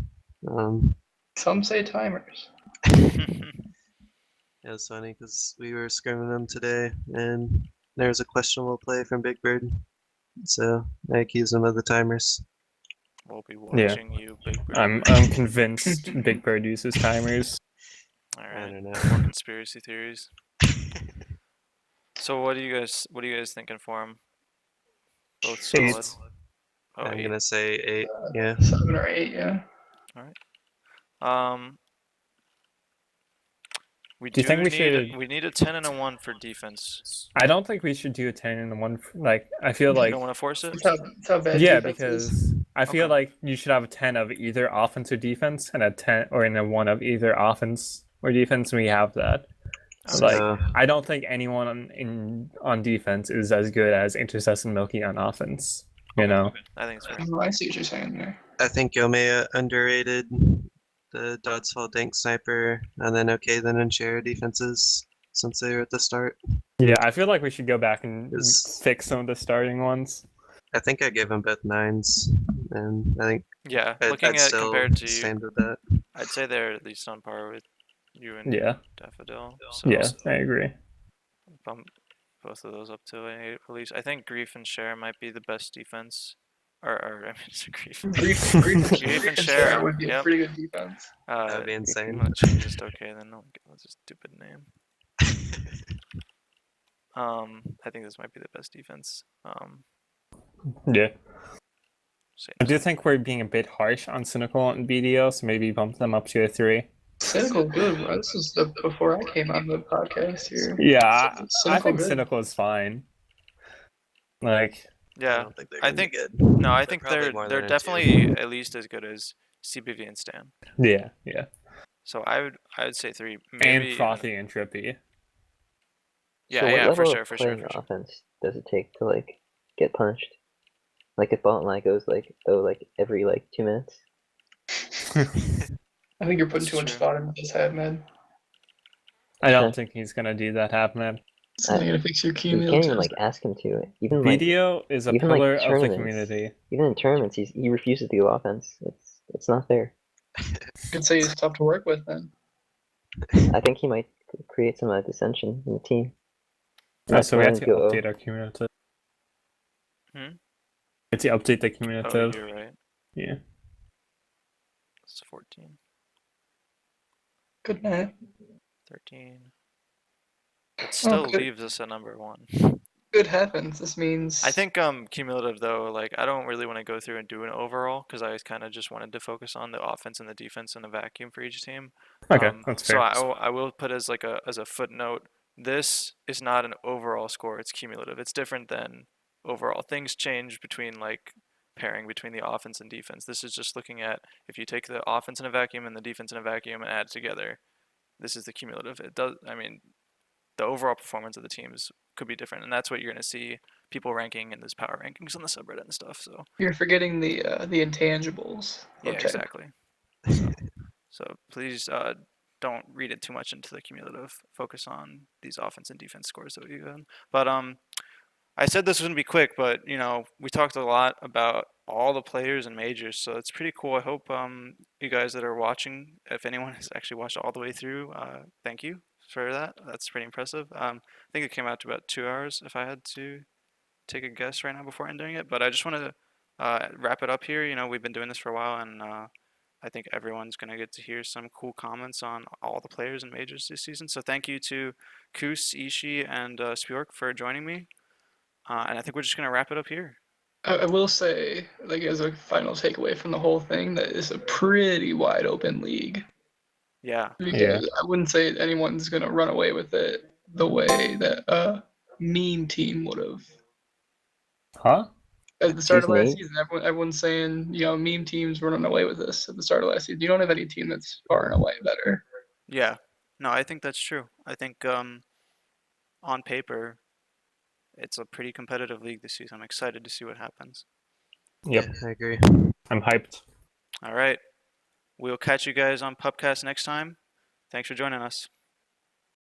S4: Some say timers.
S3: It was funny because we were scrimming them today, and there was a questionable play from Big Bird, so I accused him of the timers.
S1: We'll be watching you, Big Bird.
S2: I'm convinced Big Bird uses timers.
S1: All
S3: I
S1: right.
S3: don't
S1: More
S3: know.
S1: conspiracy theories. So what do you guys thinking for him? Both solid.
S2: 8.
S1: Oh,
S3: I'm
S1: 8.
S3: gonna say 8. Yeah.
S4: 7 or 8, yeah.
S1: We
S2: Do you think we
S1: need
S2: should-
S1: we need a 10 and a 1 for defense.
S2: I don't think we should do a 10 and a 1. Like, I feel
S1: You
S2: like
S1: don't want to force it?
S4: It's how bad
S2: yeah,
S4: defense is.
S2: because I feel
S1: Okay.
S2: like you should have a 10 of either offense or defense, and a 10 or in a 1 of either offense or defense. And we have that.
S1: Okay.
S2: Like,
S3: So
S2: I don't think anyone on defense is as good as Intercess and Milky on offense. You
S1: Okay.
S2: know,
S1: I think it's fair.
S4: Oh, I see what you're saying there.
S3: I think Yomea underrated the Doddsfall Dank Sniper, and then then and Share defenses since they were at the start.
S2: yeah, I feel like we should go back and
S3: Is-
S2: fix some of the starting ones.
S3: I think I gave them both 9s, and I think
S1: Yeah,
S3: I'd
S1: looking at
S3: still
S1: compared to you,
S3: stand with that.
S1: I'd say they're at least on par with you and
S2: Yeah,
S1: Daffodil. So
S2: yeah, I agree.
S1: bump both of those up to an 8 at least. I think Grief and Share might be the best defense. Or I mean, it's Grief.
S4: Grief and
S1: Share,
S4: Share would be a
S1: yep.
S4: pretty good defense.
S3: That would be
S1: I'm
S3: insane.
S1: gonna change this to okay then. That's a stupid name. I think this might be the best defense.
S2: Yeah,
S1: Same.
S2: I do think we're being a bit harsh on Cynical and BDO, so maybe bump them up to a 3.
S4: Cynical good, bro. This is before I came on the podcast here.
S2: Yeah, I
S4: Cynical
S2: think
S4: good.
S2: Cynical is fine. Like,
S3: I
S1: Yeah.
S3: don't think they're
S1: I
S3: gonna
S1: think
S3: be good.
S1: no, I
S3: but
S1: think
S3: probably
S1: they're
S3: more
S1: they're
S3: than a 2.
S1: definitely at least as good as CBV and Stan.
S2: yeah.
S1: So I would say 3. Maybe
S2: And Frothy and Trippy.
S1: Yeah,
S5: So what
S1: yeah,
S5: level
S1: for
S5: of
S1: sure.
S5: playing offense does it take to like get punished? Like if ball line goes like every 2 minutes.
S4: I think you're putting
S1: That's
S4: too much
S1: true.
S4: thought into this head, man.
S2: I don't think he's gonna do that, Halfman.
S4: It's only gonna fix your
S5: You
S4: cumulative.
S5: can't even ask him to. Even
S2: BDO is a
S5: even, like,
S2: pillar of the
S5: tournaments.
S2: community.
S5: even in tournaments, he refuses to go offense. It's not fair.
S4: You could say he's tough to work with then.
S5: I think he might create some dissension in the team.
S2: So we have to
S5: Go.
S2: update our cumulative.
S1: Hmm?
S2: We have to update the
S1: Oh,
S2: cumulative.
S1: you're right.
S2: Yeah.
S1: It's 14,
S4: Good night.
S1: 13. It still
S4: good.
S1: leaves us at number 1.
S4: Good heavens, this means.
S1: I think cumulative though, like I don't really want to go through and do an overall because I kind of just wanted to focus on the offense and the defense in a vacuum for each team.
S2: Okay, that's
S1: So
S2: fair.
S1: I will put as like a footnote. This is not an overall score; it's cumulative. It's different than overall. Things change between like pairing between the offense and defense. This is just looking at if you take the offense in a vacuum and the defense in a vacuum and add it together. This is the cumulative. It does. I mean, the overall performance of the teams could be different, and that's what you're going to see people ranking in those power rankings on the subreddit and stuff. So
S4: You're forgetting the intangibles.
S1: yeah,
S4: Okay.
S1: exactly. So please don't read it too much into the cumulative. Focus on these offense and defense scores that we got. But I said this was gonna be quick, but you know we talked a lot about all the players and majors, so it's pretty cool. I hope you guys that are watching, if anyone has actually watched all the way through, thank you for that. That's pretty impressive. I think it came out to about 2 hours if I had to take a guess right now before ending it. But I just want to wrap it up here. You know, we've been doing this for a while, and I think everyone's going to get to hear some cool comments on all the players and majors this season. So thank you to Coos, Ishi, and Spjork for joining me. And I think we're just going to wrap it up here.
S4: I will say, like as a final takeaway from the whole thing, that it's a pretty wide open league.
S1: Yeah.
S4: Because I wouldn't say anyone's gonna run away with it the way that a meme team would have.
S2: Huh?
S4: At the start of last
S2: Excuse me?
S4: season, everyone's saying, meme teams running away with this at the start of last season. You don't have any team that's far and away better.
S1: Yeah. No, I think that's true. I think on paper, it's a pretty competitive league this season. I'm excited to see what happens.
S2: Yep.
S3: Yeah, I agree.
S2: I'm hyped.
S1: All right. We'll catch you guys on PupCast next time. Thanks for joining us.